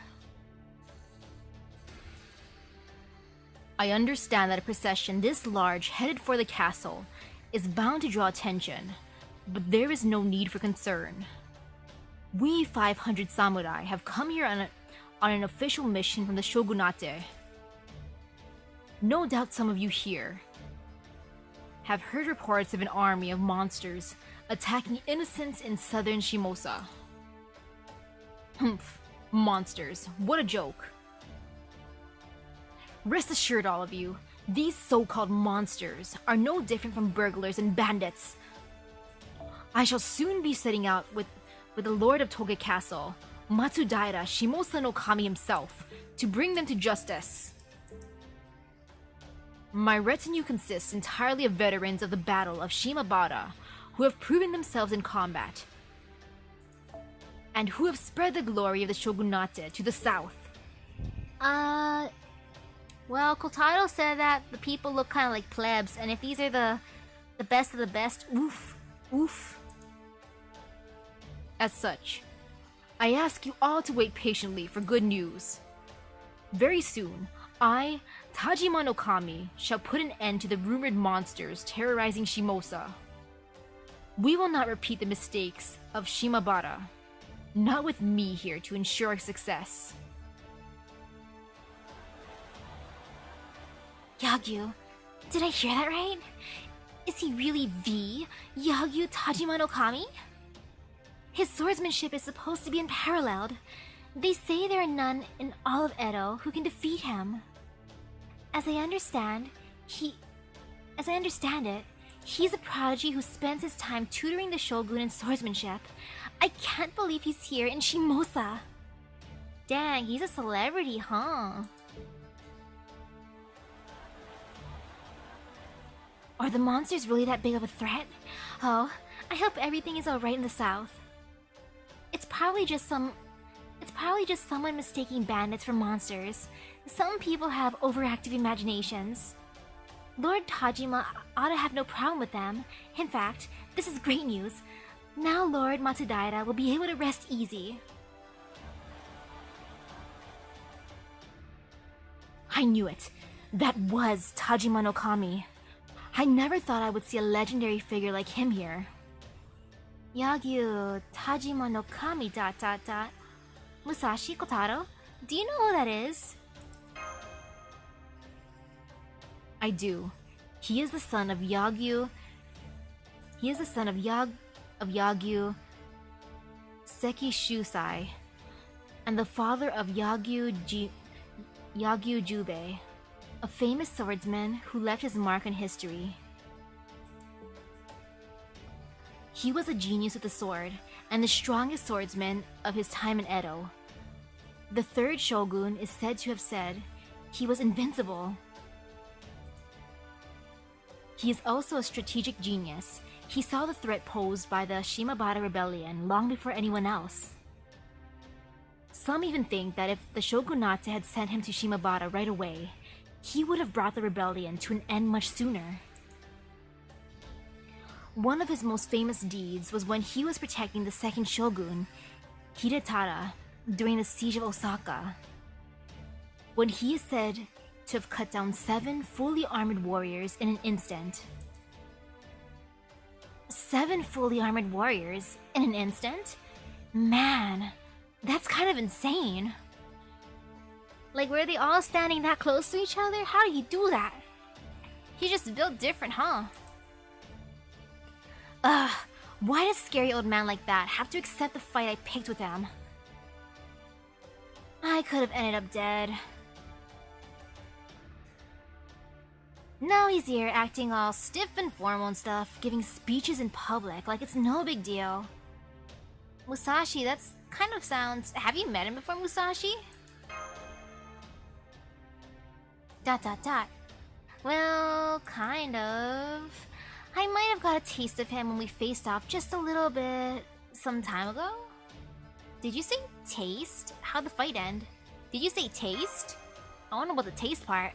I understand that a procession this large headed for the castle is bound to draw attention, but there is no need for concern. We 500 samurai have come here on an official mission from the shogunate. No doubt some of you here have heard reports of an army of monsters attacking innocents in southern Shimosa. Humph, monsters, what a joke. Rest assured, all of you, these so-called monsters are no different from burglars and bandits. I shall soon be setting out with the Lord of Toge Castle, Matsudaira Shimosa no Kami himself, to bring them to justice. My retinue consists entirely of veterans of the Battle of Shimabara who have proven themselves in combat, and who have spread the glory of the shogunate to the south. Well, Kotaro said that the people look kind of like plebs, and if these are the best of the best, oof, oof. As such, I ask you all to wait patiently for good news. Very soon, I, Tajima no Kami, shall put an end to the rumored monsters terrorizing Shimosa. We will not repeat the mistakes of Shimabara, not with me here to ensure our success. Yagyu, did I hear that right? Is he really the Yagyu Tajima no Kami? His swordsmanship is supposed to be unparalleled. They say there are none in all of Edo who can defeat him. As I understand it, he's a prodigy who spends his time tutoring the shogun in swordsmanship. I can't believe he's here in Shimosa. Dang, he's a celebrity, huh? Are the monsters really that big of a threat? Oh, I hope everything is alright in the south. It's probably just someone mistaking bandits for monsters. Some people have overactive imaginations. Lord Tajima ought to have no problem with them. In fact, this is great news. Now Lord Matsudaira will be able to rest easy. I knew it. That was Tajima no Kami. I never thought I would see a legendary figure like him here. Yagyu Tajima no Kami ... Musashi Kotaro? Do you know who that is? I do. He is the son of Yagyu. He is the son of Yagyu Sekishusai, and the father of Yagyu Jubei, a famous swordsman who left his mark on history. He was a genius with the sword, and the strongest swordsman of his time in Edo. The third shogun is said to have said he was invincible. He is also a strategic genius. He saw the threat posed by the Shimabara rebellion long before anyone else. Some even think that if the shogunate had sent him to Shimabara right away, he would have brought the rebellion to an end much sooner. One of his most famous deeds was when he was protecting the second shogun, Hidetada, during the siege of Osaka, when he is said to have cut down 7 fully armored warriors in an instant. 7 fully armored warriors in an instant? Man, that's kind of insane. Like, were they all standing that close to each other? How do you do that? He just built different, huh? Ugh, why does scary old man like that have to accept the fight I picked with him? I could have ended up dead. Now he's here acting all stiff and formal and stuff, giving speeches in public like it's no big deal. Musashi, that's kind of sounds... Have you met him before, Musashi? ... Well, kind of. I might have got a taste of him when we faced off just a little bit some time ago. Did you say taste? How'd the fight end? Did you say taste? I want to know about the taste part.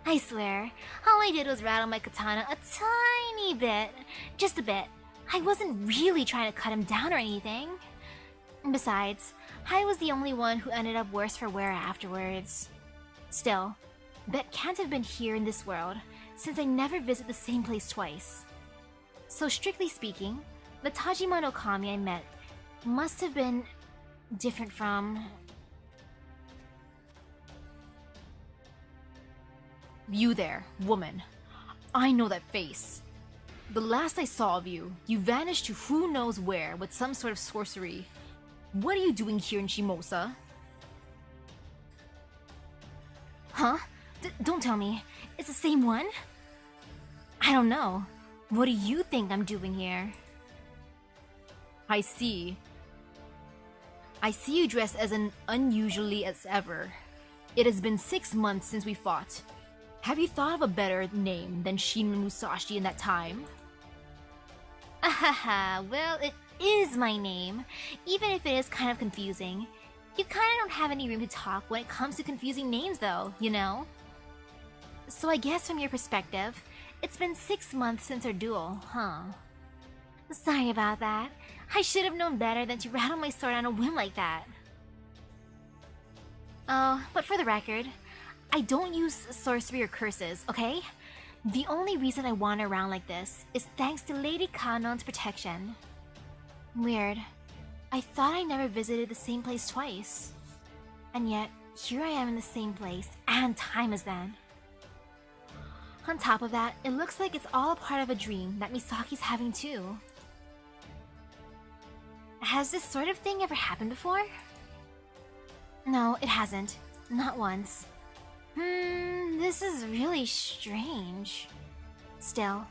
I swear, all I did was rattle my katana a tiny bit. Just a bit. I wasn't really trying to cut him down or anything. Besides, I was the only one who ended up worse for wear afterwards. Still, that can't have been here in this world, since I never visit the same place twice. So strictly speaking, the Tajima no Kami I met must have been different from... You there, woman. I know that face. The last I saw of you, you vanished to who knows where with some sort of sorcery. What are you doing here in Shimosa? Huh? Don't tell me. It's the same one? I don't know. What do you think I'm doing here? I see. I see you dressed as unusually as ever. It has been 6 months since we fought. Have you thought of a better name than Shin Musashi in that time? Ahaha, well, it is my name, even if it is kind of confusing. You kinda don't have any room to talk when it comes to confusing names though, you know? So I guess from your perspective, it's been 6 months since our duel, huh? Sorry about that. I should have known better than to rattle my sword on a whim like that. Oh, but for the record, I don't use sorcery or curses, okay? The only reason I wander around like this is thanks to Lady Kanon's protection. Weird. I thought I never visited the same place twice. And yet, here I am in the same place and time as then. On top of that, it looks like it's all part of a dream that Misaki's having too. Has this sort of thing ever happened before? No, it hasn't. Not once. This is really strange. Still,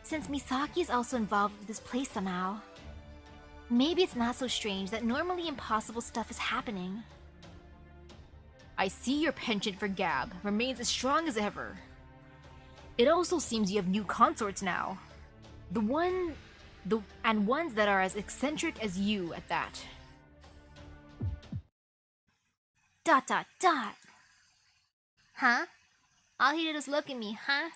since Misaki is also involved with this place somehow, maybe it's not so strange that normally impossible stuff is happening. I see your penchant for gab remains as strong as ever. It also seems you have new consorts now. And ones that are as eccentric as you at that. ... Huh? All he did was look at me, huh?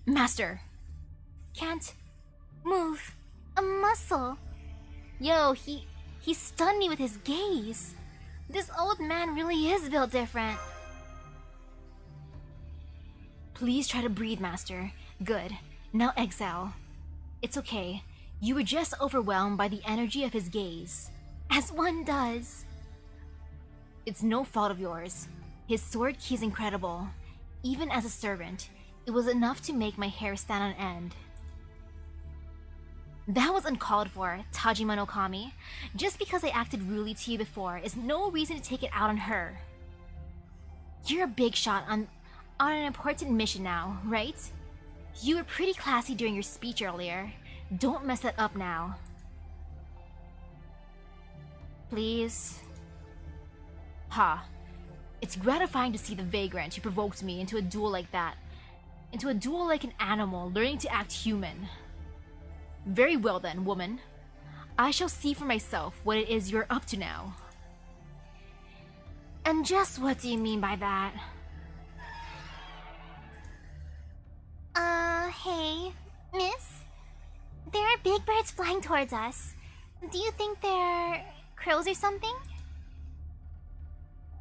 Master! Can't move a muscle. Yo, he stunned me with his gaze. This old man really is built different. Please try to breathe, Master. Good. Now exhale. It's okay. You were just overwhelmed by the energy of his gaze. As one does. It's no fault of yours. His sword key is incredible. Even as a servant, it was enough to make my hair stand on end. That was uncalled for, Tajima no Kami. Just because I acted rudely to you before is no reason to take it out on her. You're a big shot on an important mission now, right? You were pretty classy during your speech earlier. Don't mess that up now. Please. Ha. It's gratifying to see the vagrant who provoked me into a duel like that. Into a duel like an animal learning to act human. Very well then, woman. I shall see for myself what it is you're up to now. And just what do you mean by that? Hey, miss? There are big birds flying towards us. Do you think they're crows or something?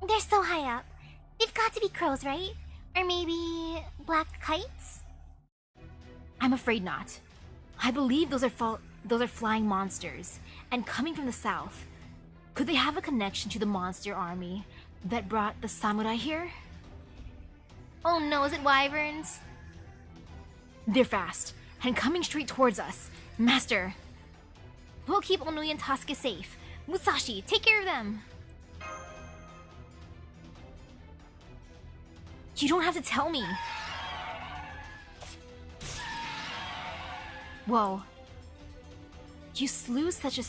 They're so high up. They've got to be crows, right? Or maybe black kites? I'm afraid not. I believe those are flying monsters, and coming from the south. Could they have a connection to the monster army that brought the samurai here? Oh no, is it wyverns? They're fast, and coming straight towards us. Master! We'll keep Onui and Tasuke safe. Musashi, take care of them! You don't have to tell me! Whoa. You slew such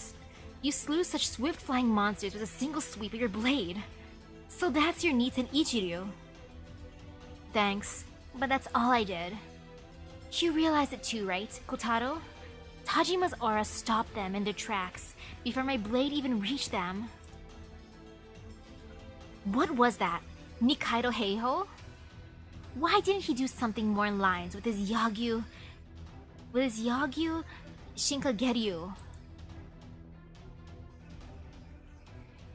swift flying monsters with a single sweep of your blade. So that's your Niten Ichiryu. Thanks, but that's all I did. You realize it too, right, Kotaro? Tajima's aura stopped them in their tracks before my blade even reached them. What was that? Nikaido Heiho? Why didn't he do something more in lines with his Yagyu... Shinkageryu?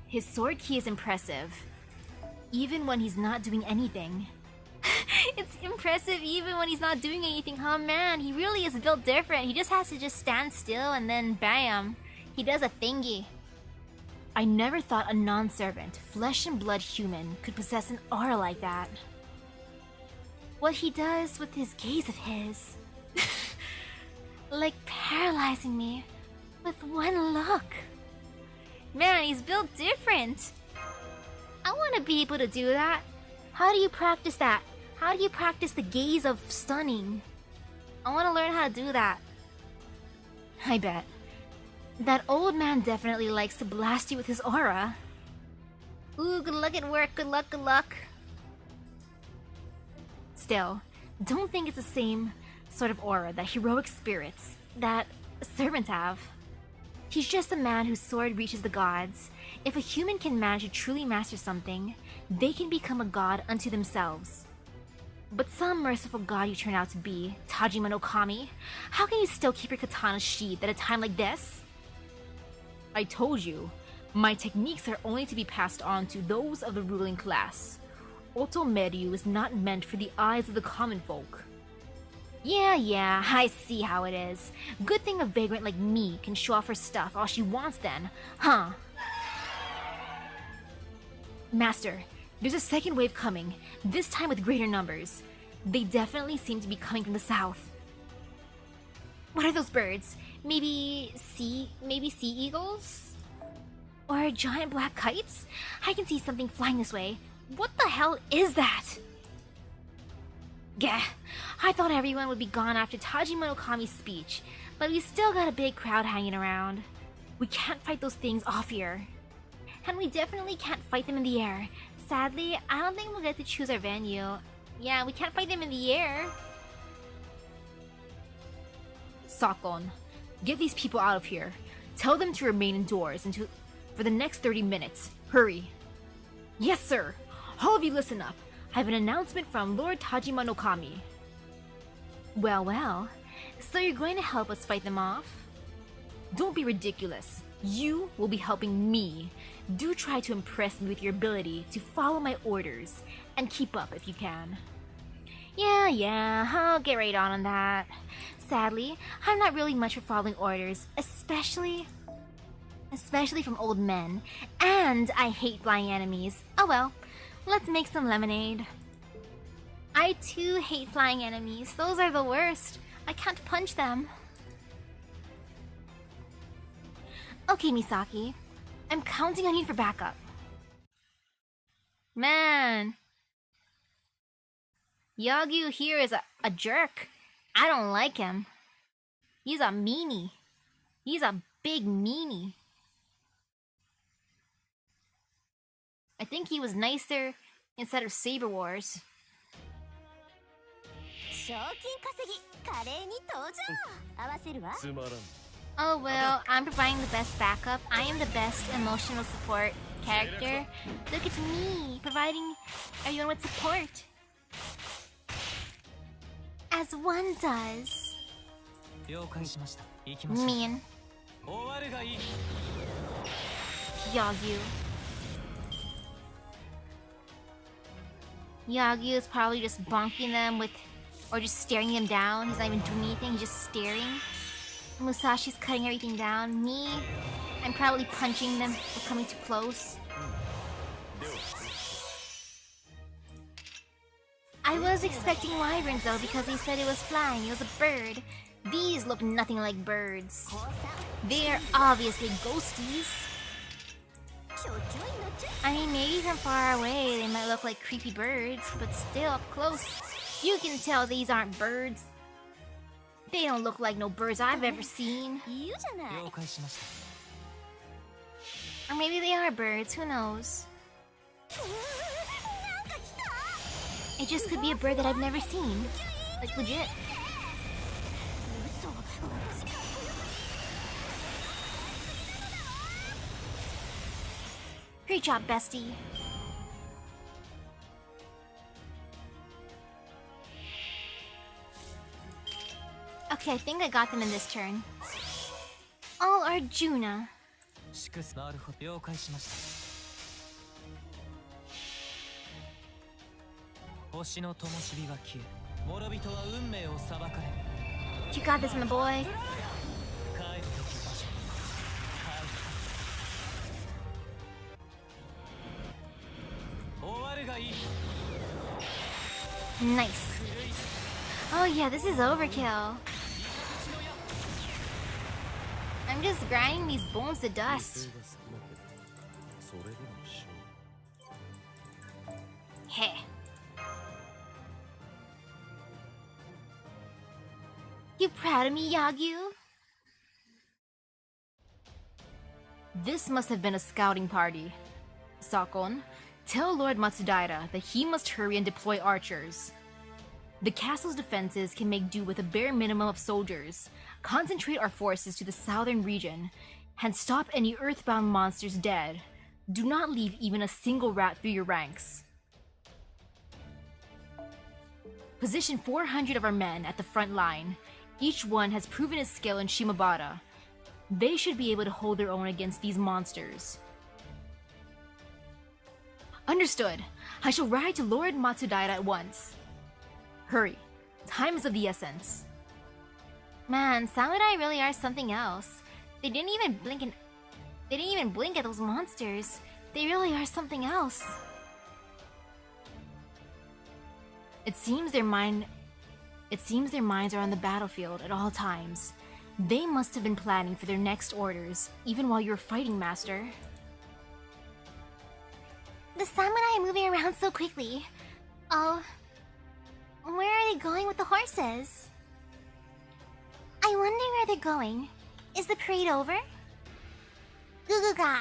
His sword ki is impressive, even when he's not doing anything. It's impressive even when he's not doing anything, huh man? He really is built different. He just has to just stand still and then bam, he does a thingy. I never thought a non-servant, flesh and blood human could possess an aura like that. What he does with his gaze of his... like paralyzing me with one look. Man, he's built different. I want to be able to do that. How do you practice that? How do you practice the gaze of stunning? I want to learn how to do that. I bet. That old man definitely likes to blast you with his aura. Ooh, good luck at work, good luck, good luck. Still, don't think it's the same sort of aura that heroic spirits, that servants have. He's just a man whose sword reaches the gods. If a human can manage to truly master something, they can become a god unto themselves. But some merciful god you turn out to be, Tajima no Kami, how can you still keep your katana sheathed at a time like this? I told you, my techniques are only to be passed on to those of the ruling class. Otomeryu is not meant for the eyes of the common folk. Yeah, I see how it is. Good thing a vagrant like me can show off her stuff all she wants then, huh? Master, there's a second wave coming, this time with greater numbers. They definitely seem to be coming from the south. What are those birds? Maybe sea eagles? Or giant black kites? I can see something flying this way. What the hell is that? Gah, I thought everyone would be gone after Tajima no Kami's speech, but we still got a big crowd hanging around. We can't fight those things off here. And we definitely can't fight them in the air. Sadly, I don't think we'll get to choose our venue. Yeah, we can't fight them in the air. Sakon, get these people out of here. Tell them to remain indoors for the next 30 minutes. Hurry. Yes, sir. All of you listen up. I have an announcement from Lord Tajima no Kami. Well, so you're going to help us fight them off? Don't be ridiculous. You will be helping me. Do try to impress me with your ability to follow my orders, and keep up if you can. Yeah, I'll get right on that. Sadly, I'm not really much for following orders, especially from old men, and I hate flying enemies. Oh well, let's make some lemonade. I too hate flying enemies. Those are the worst. I can't punch them. Okay, Misaki. I'm counting on you for backup. Man. Yagyu here is a jerk. I don't like him. He's a meanie. He's a big meanie. I think he was nicer instead of Saber Wars. Oh well, I'm providing the best backup. I am the best emotional support character. Look at me, providing everyone with support. As one does. Mean. Yagyu. Yagyu is probably just bonking them with, or just staring them down. He's not even doing anything, he's just staring. Musashi's cutting everything down. Me, I'm probably punching them for coming too close. I was expecting wyverns though because they said it was flying, it was a bird. These look nothing like birds. They are obviously ghosties. I mean, maybe from far away they might look like creepy birds, but still up close, you can tell these aren't birds. They don't look like no birds I've ever seen. Or maybe they are birds, who knows? It just could be a bird that I've never seen. Like, legit. Great job, bestie. Okay, I think I got them in this turn. All Arjuna. なるほど了解しました。星の灯火が消え、諸人は運命を裁かれる。 You got this, my boy. 帰るべき場所に帰る。終わるがいい。 Nice. Oh yeah, this is overkill. I'm just grinding these bones to dust. Hey. You proud of me, Yagyu? This must have been a scouting party. Sakon, tell Lord Matsudaira that he must hurry and deploy archers. The castle's defenses can make do with a bare minimum of soldiers. Concentrate our forces to the southern region and stop any earthbound monsters dead. Do not leave even a single rat through your ranks. Position 400 of our men at the front line. Each one has proven his skill in Shimabara. They should be able to hold their own against these monsters. Understood. I shall ride to Lord Matsudaira at once. Hurry. Time is of the essence. Man, samurai really are something else. They didn't even blink at those monsters. They really are something else. It seems their minds are on the battlefield at all times. They must have been planning for their next orders, even while you were fighting, Master. The samurai are moving around so quickly. Oh, where are they going with the horses? I wonder where they're going. Is the parade over? Guguga.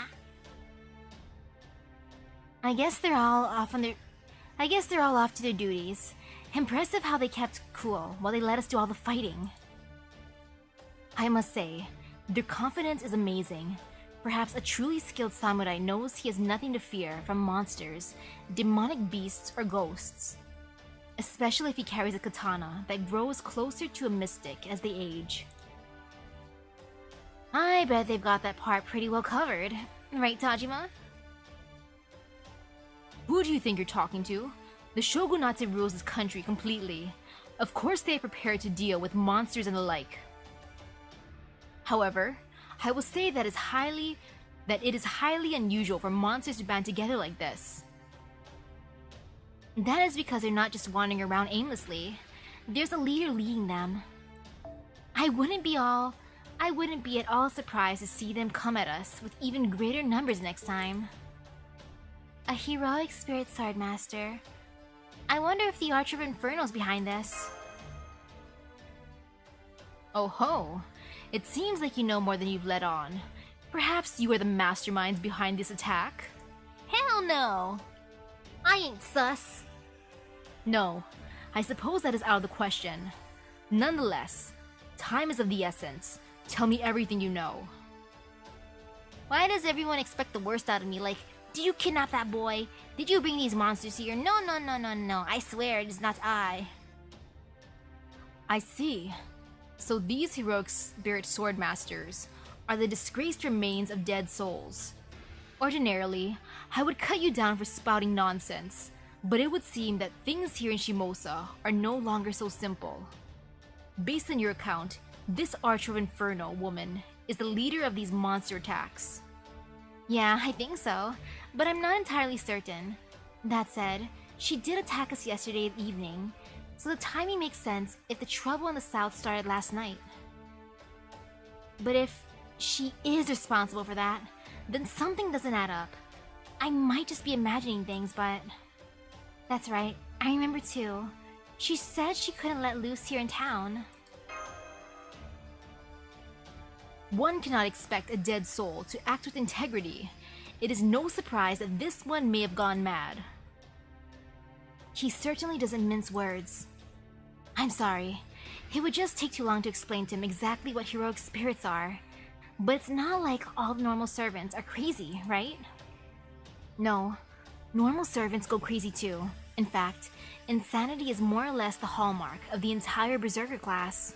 I guess they're all off to their duties. Impressive how they kept cool while they let us do all the fighting. I must say, their confidence is amazing. Perhaps a truly skilled samurai knows he has nothing to fear from monsters, demonic beasts, or ghosts. Especially if he carries a katana that grows closer to a mystic as they age. I bet they've got that part pretty well covered. Right, Tajima? Who do you think you're talking to? The shogunate rules this country completely. Of course they are prepared to deal with monsters and the like. However, I will say that it is highly unusual for monsters to band together like this. That is because they're not just wandering around aimlessly. There's a leader leading them. I wouldn't be at all surprised to see them come at us with even greater numbers next time. A heroic spirit sword master. I wonder if the Archer of Inferno is behind this. Oh ho! It seems like you know more than you've let on. Perhaps you are the masterminds behind this attack? Hell no! I ain't sus. No, I suppose that is out of the question. Nonetheless, time is of the essence. Tell me everything you know. Why does everyone expect the worst out of me? Like, did you kidnap that boy? Did you bring these monsters here? No. I swear it is not I. I see. So these heroic spirit sword masters are the disgraced remains of dead souls. Ordinarily, I would cut you down for spouting nonsense, but it would seem that things here in Shimosa are no longer so simple. Based on your account, this Archer of Inferno woman is the leader of these monster attacks. Yeah, I think so, but I'm not entirely certain. That said, she did attack us yesterday evening, so the timing makes sense if the trouble in the south started last night. But if she is responsible for that, then something doesn't add up. I might just be imagining things, but... That's right, I remember too. She said she couldn't let loose here in town. One cannot expect a dead soul to act with integrity. It is no surprise that this one may have gone mad. He certainly doesn't mince words. I'm sorry. It would just take too long to explain to him exactly what heroic spirits are. But it's not like all normal servants are crazy, right? No, normal servants go crazy too. In fact, insanity is more or less the hallmark of the entire berserker class.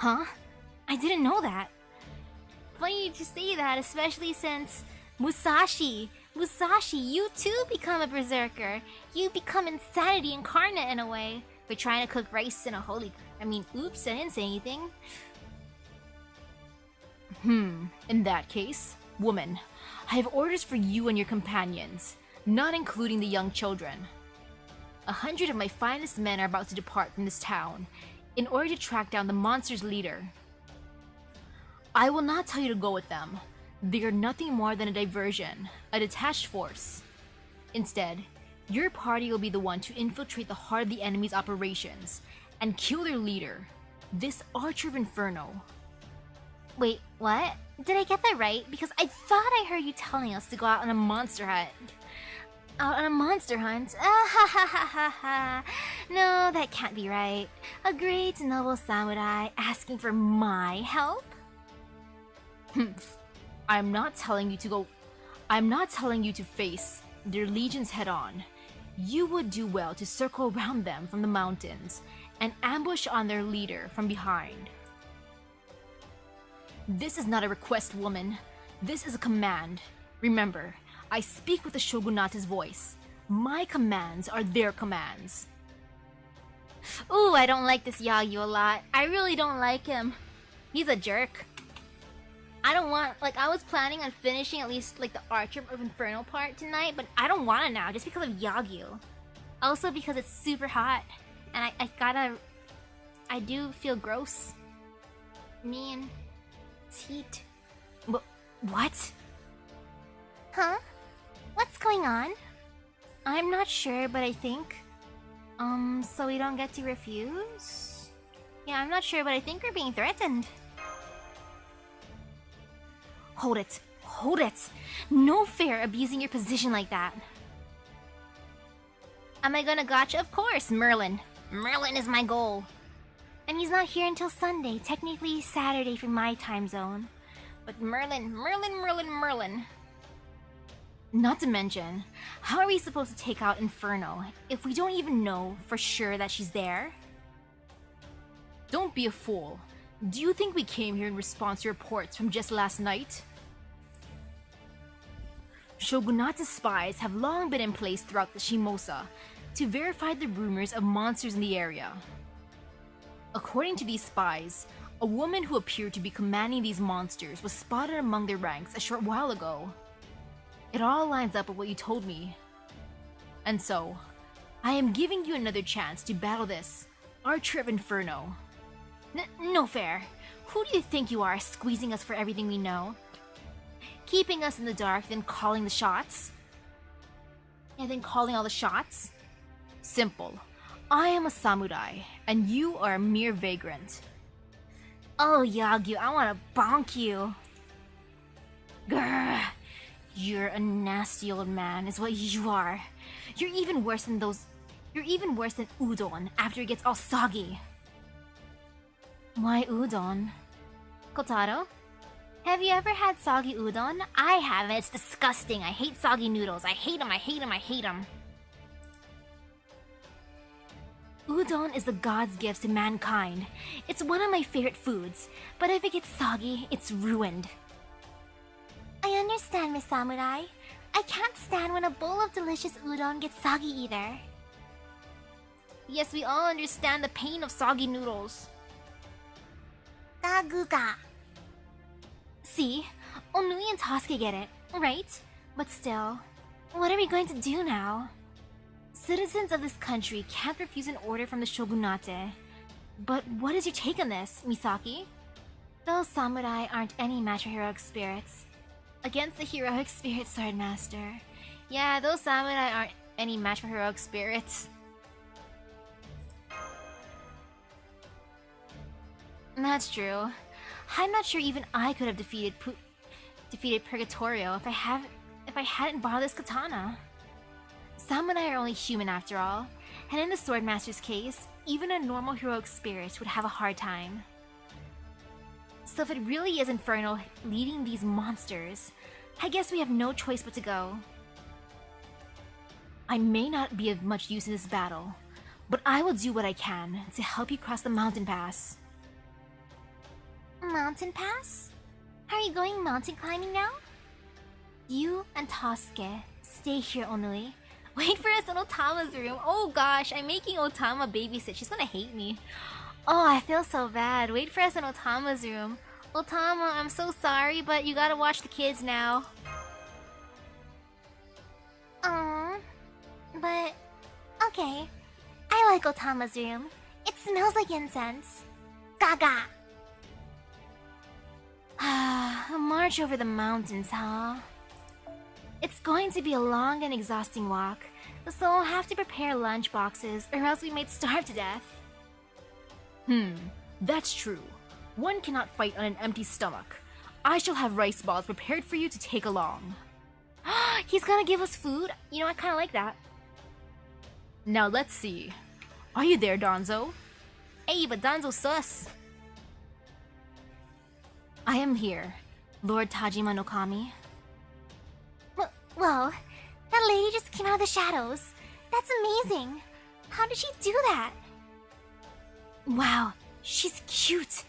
Huh? I didn't know that. Funny to say that, especially since Musashi, you too become a berserker. You become insanity incarnate in a way. We're trying to cook rice in a holy... oops, I didn't say anything. In that case, woman, I have orders for you and your companions, not including the young children. 100 of my finest men are about to depart from this town in order to track down the monster's leader. I will not tell you to go with them. They are nothing more than a diversion, a detached force. Instead, your party will be the one to infiltrate the heart of the enemy's operations and kill their leader, this Archer of Inferno. Wait, what? Did I get that right? Because I thought I heard you telling us to go out on a monster hunt. Out on a monster hunt? Ah ha ha ha ha ha. No, that can't be right. A great noble samurai asking for my help? I'm not telling you to face their legions head on. You would do well to circle around them from the mountains and ambush on their leader from behind. This is not a request, woman. This is a command. Remember, I speak with the shogunate's voice. My commands are their commands. Ooh, I don't like this Yagyu a lot. I really don't like him. He's a jerk. I don't want, I was planning on finishing at least, the Archer of Inferno part tonight, but I don't want it now, just because of Yagyu. Also because it's super hot, and I do feel gross. Mean. It's heat. What? Huh? What's going on? I'm not sure, but I think... so we don't get to refuse? Yeah, I'm not sure, but I think we're being threatened. Hold it! Hold it! No fair abusing your position like that. Am I gonna gotcha? Of course, Merlin. Merlin is my goal. And he's not here until Sunday, technically Saturday for my time zone. But Merlin. Not to mention, how are we supposed to take out Inferno if we don't even know for sure that she's there? Don't be a fool. Do you think we came here in response to reports from just last night? Shogunate's spies have long been in place throughout the Shimosa to verify the rumors of monsters in the area. According to these spies, a woman who appeared to be commanding these monsters was spotted among their ranks a short while ago. It all lines up with what you told me. And so, I am giving you another chance to battle this Archer of Inferno. No fair. Who do you think you are, squeezing us for everything we know? Keeping us in the dark, then calling the shots? And then calling all the shots? Simple. I am a samurai, and you are a mere vagrant. Oh, Yagyu, I wanna bonk you. Grr. You're a nasty old man, is what you are. You're even worse than udon after it gets all soggy. Why udon? Kotaro? Have you ever had soggy udon? I haven't. It's disgusting. I hate soggy noodles. I hate them. Udon is the god's gift to mankind. It's one of my favorite foods, but if it gets soggy, it's ruined. I understand, Miss Samurai. I can't stand when a bowl of delicious udon gets soggy either. Yes, we all understand the pain of soggy noodles. Daguga. See? Onui and Tosuke get it, right? But still, what are we going to do now? Citizens of this country can't refuse an order from the shogunate. But what is your take on this, Misaki? Those samurai aren't any match for heroic spirits. Against the heroic spirit swordmaster. Yeah, those samurai aren't any match for heroic spirits. That's true. I'm not sure even I could have defeated Purgatorio if I hadn't borrowed this katana. Samurai are only human after all, and in the Swordmaster's case, even a normal heroic spirit would have a hard time. So if it really is Inferno leading these monsters, I guess we have no choice but to go. I may not be of much use in this battle, but I will do what I can to help you cross the mountain pass. Mountain pass? Are you going mountain climbing now? You and Tosuke stay here only. Wait for us in Otama's room. Oh gosh, I'm making Otama babysit. She's gonna hate me. Oh, I feel so bad. Wait for us in Otama's room. Otama, I'm so sorry, but you gotta watch the kids now. But okay. I like Otama's room. It smells like incense. Gaga. A march over the mountains, huh? It's going to be a long and exhausting walk, so I'll have to prepare lunch boxes or else we might starve to death. That's true. One cannot fight on an empty stomach. I shall have rice balls prepared for you to take along. He's gonna give us food? You know, I kinda like that. Now let's see. Are you there, Danzo? Hey, but Danzo's sus. I am here, Lord Tajima no Kami. Well, that lady just came out of the shadows. That's amazing. How did she do that? Wow, she's cute.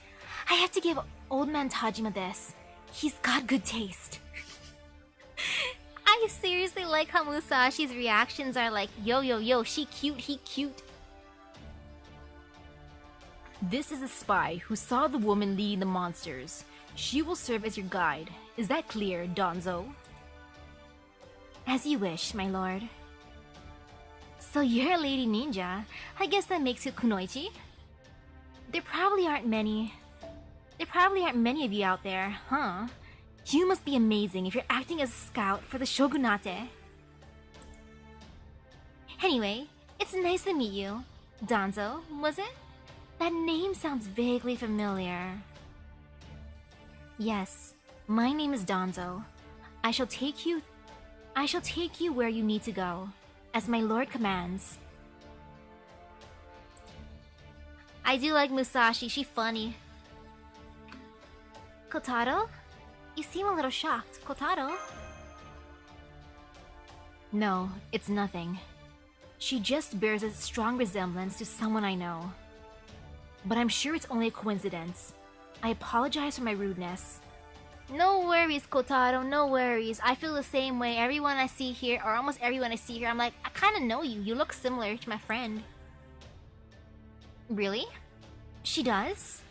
I have to give old man Tajima this. He's got good taste. I seriously like how Musashi's reactions are like, yo, yo, yo, she cute, he cute. This is a spy who saw the woman leading the monsters. She will serve as your guide. Is that clear, Danzo? As you wish, my lord. So you're a lady ninja. I guess that makes you kunoichi? There probably aren't many of you out there, huh? You must be amazing if you're acting as a scout for the shogunate. Anyway, it's nice to meet you. Danzo, was it? That name sounds vaguely familiar. Yes, my name is Danzo. I shall take you where you need to go, as my lord commands. I do like Musashi, she's funny. Kotaro? You seem a little shocked, Kotaro. No, it's nothing. She just bears a strong resemblance to someone I know. But I'm sure it's only a coincidence. I apologize for my rudeness. No worries, Kotaro, no worries. I feel the same way. Everyone I see here, or almost everyone I see here, I'm like, I kinda know you. You look similar to my friend. Really? She does?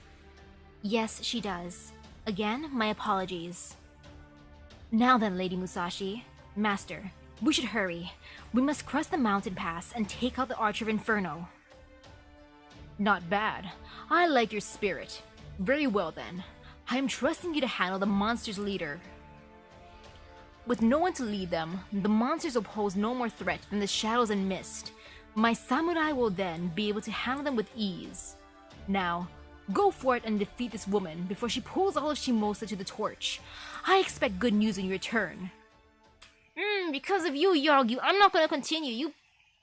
Yes, she does. Again, my apologies. Now then, Lady Musashi. Master, we should hurry. We must cross the mountain pass and take out the Archer of Inferno. Not bad. I like your spirit. Very well then. I am trusting you to handle the monster's leader. With no one to lead them, the monsters will pose no more threat than the shadows and mist. My samurai will then be able to handle them with ease. Now, go for it and defeat this woman before she pulls all of Shimosa to the torch. I expect good news when you return. Because of you, Yagyu, I'm not gonna continue.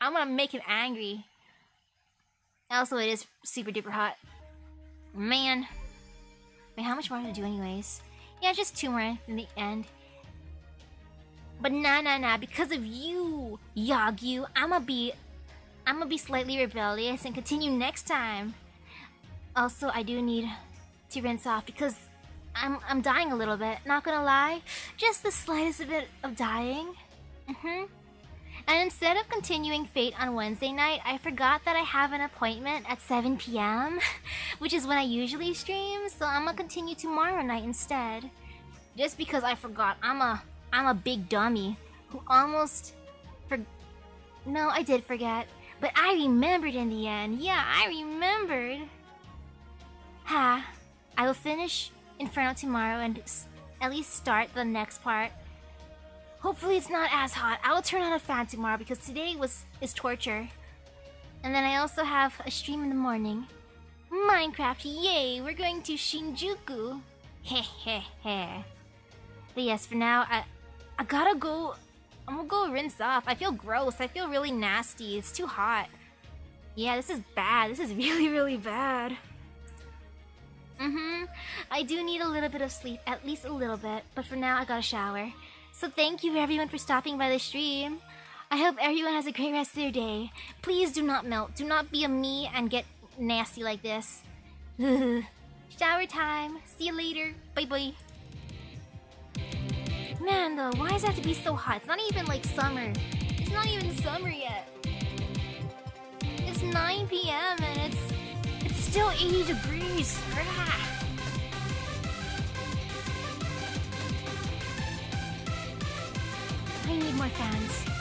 I'm gonna make him angry. Also, it is super duper hot. Man. Wait, how much more to do anyways? Yeah, just 2 more in the end. But nah, because of you, Yagyu, I'ma be slightly rebellious and continue next time. Also, I do need to rinse off because I'm dying a little bit, not gonna lie. Just the slightest bit of dying. And instead of continuing Fate on Wednesday night, I forgot that I have an appointment at 7 p.m. which is when I usually stream, so I'm gonna continue tomorrow night instead. Just because I forgot, I'm a big dummy who almost No, I did forget, but I remembered in the end. Yeah, I remembered. I will finish Inferno tomorrow and at least start the next part. Hopefully it's not as hot. I will turn on a fan tomorrow because today is torture. And then I also have a stream in the morning. Minecraft, yay! We're going to Shinjuku. Heh. But yes, for now, I gotta go. I'm gonna go rinse off. I feel gross. I feel really nasty. It's too hot. Yeah, this is bad. This is really, really bad. I do need a little bit of sleep, at least a little bit. But for now, I gotta shower. So thank you everyone for stopping by the stream. I hope everyone has a great rest of their day. Please do not melt. Do not be a me and get nasty like this. Shower time. See you later. Bye bye. Man, though, why does it have to be so hot? It's not even like summer. It's not even summer yet. It's 9 p.m. and it's still 80 degrees. I need more fans.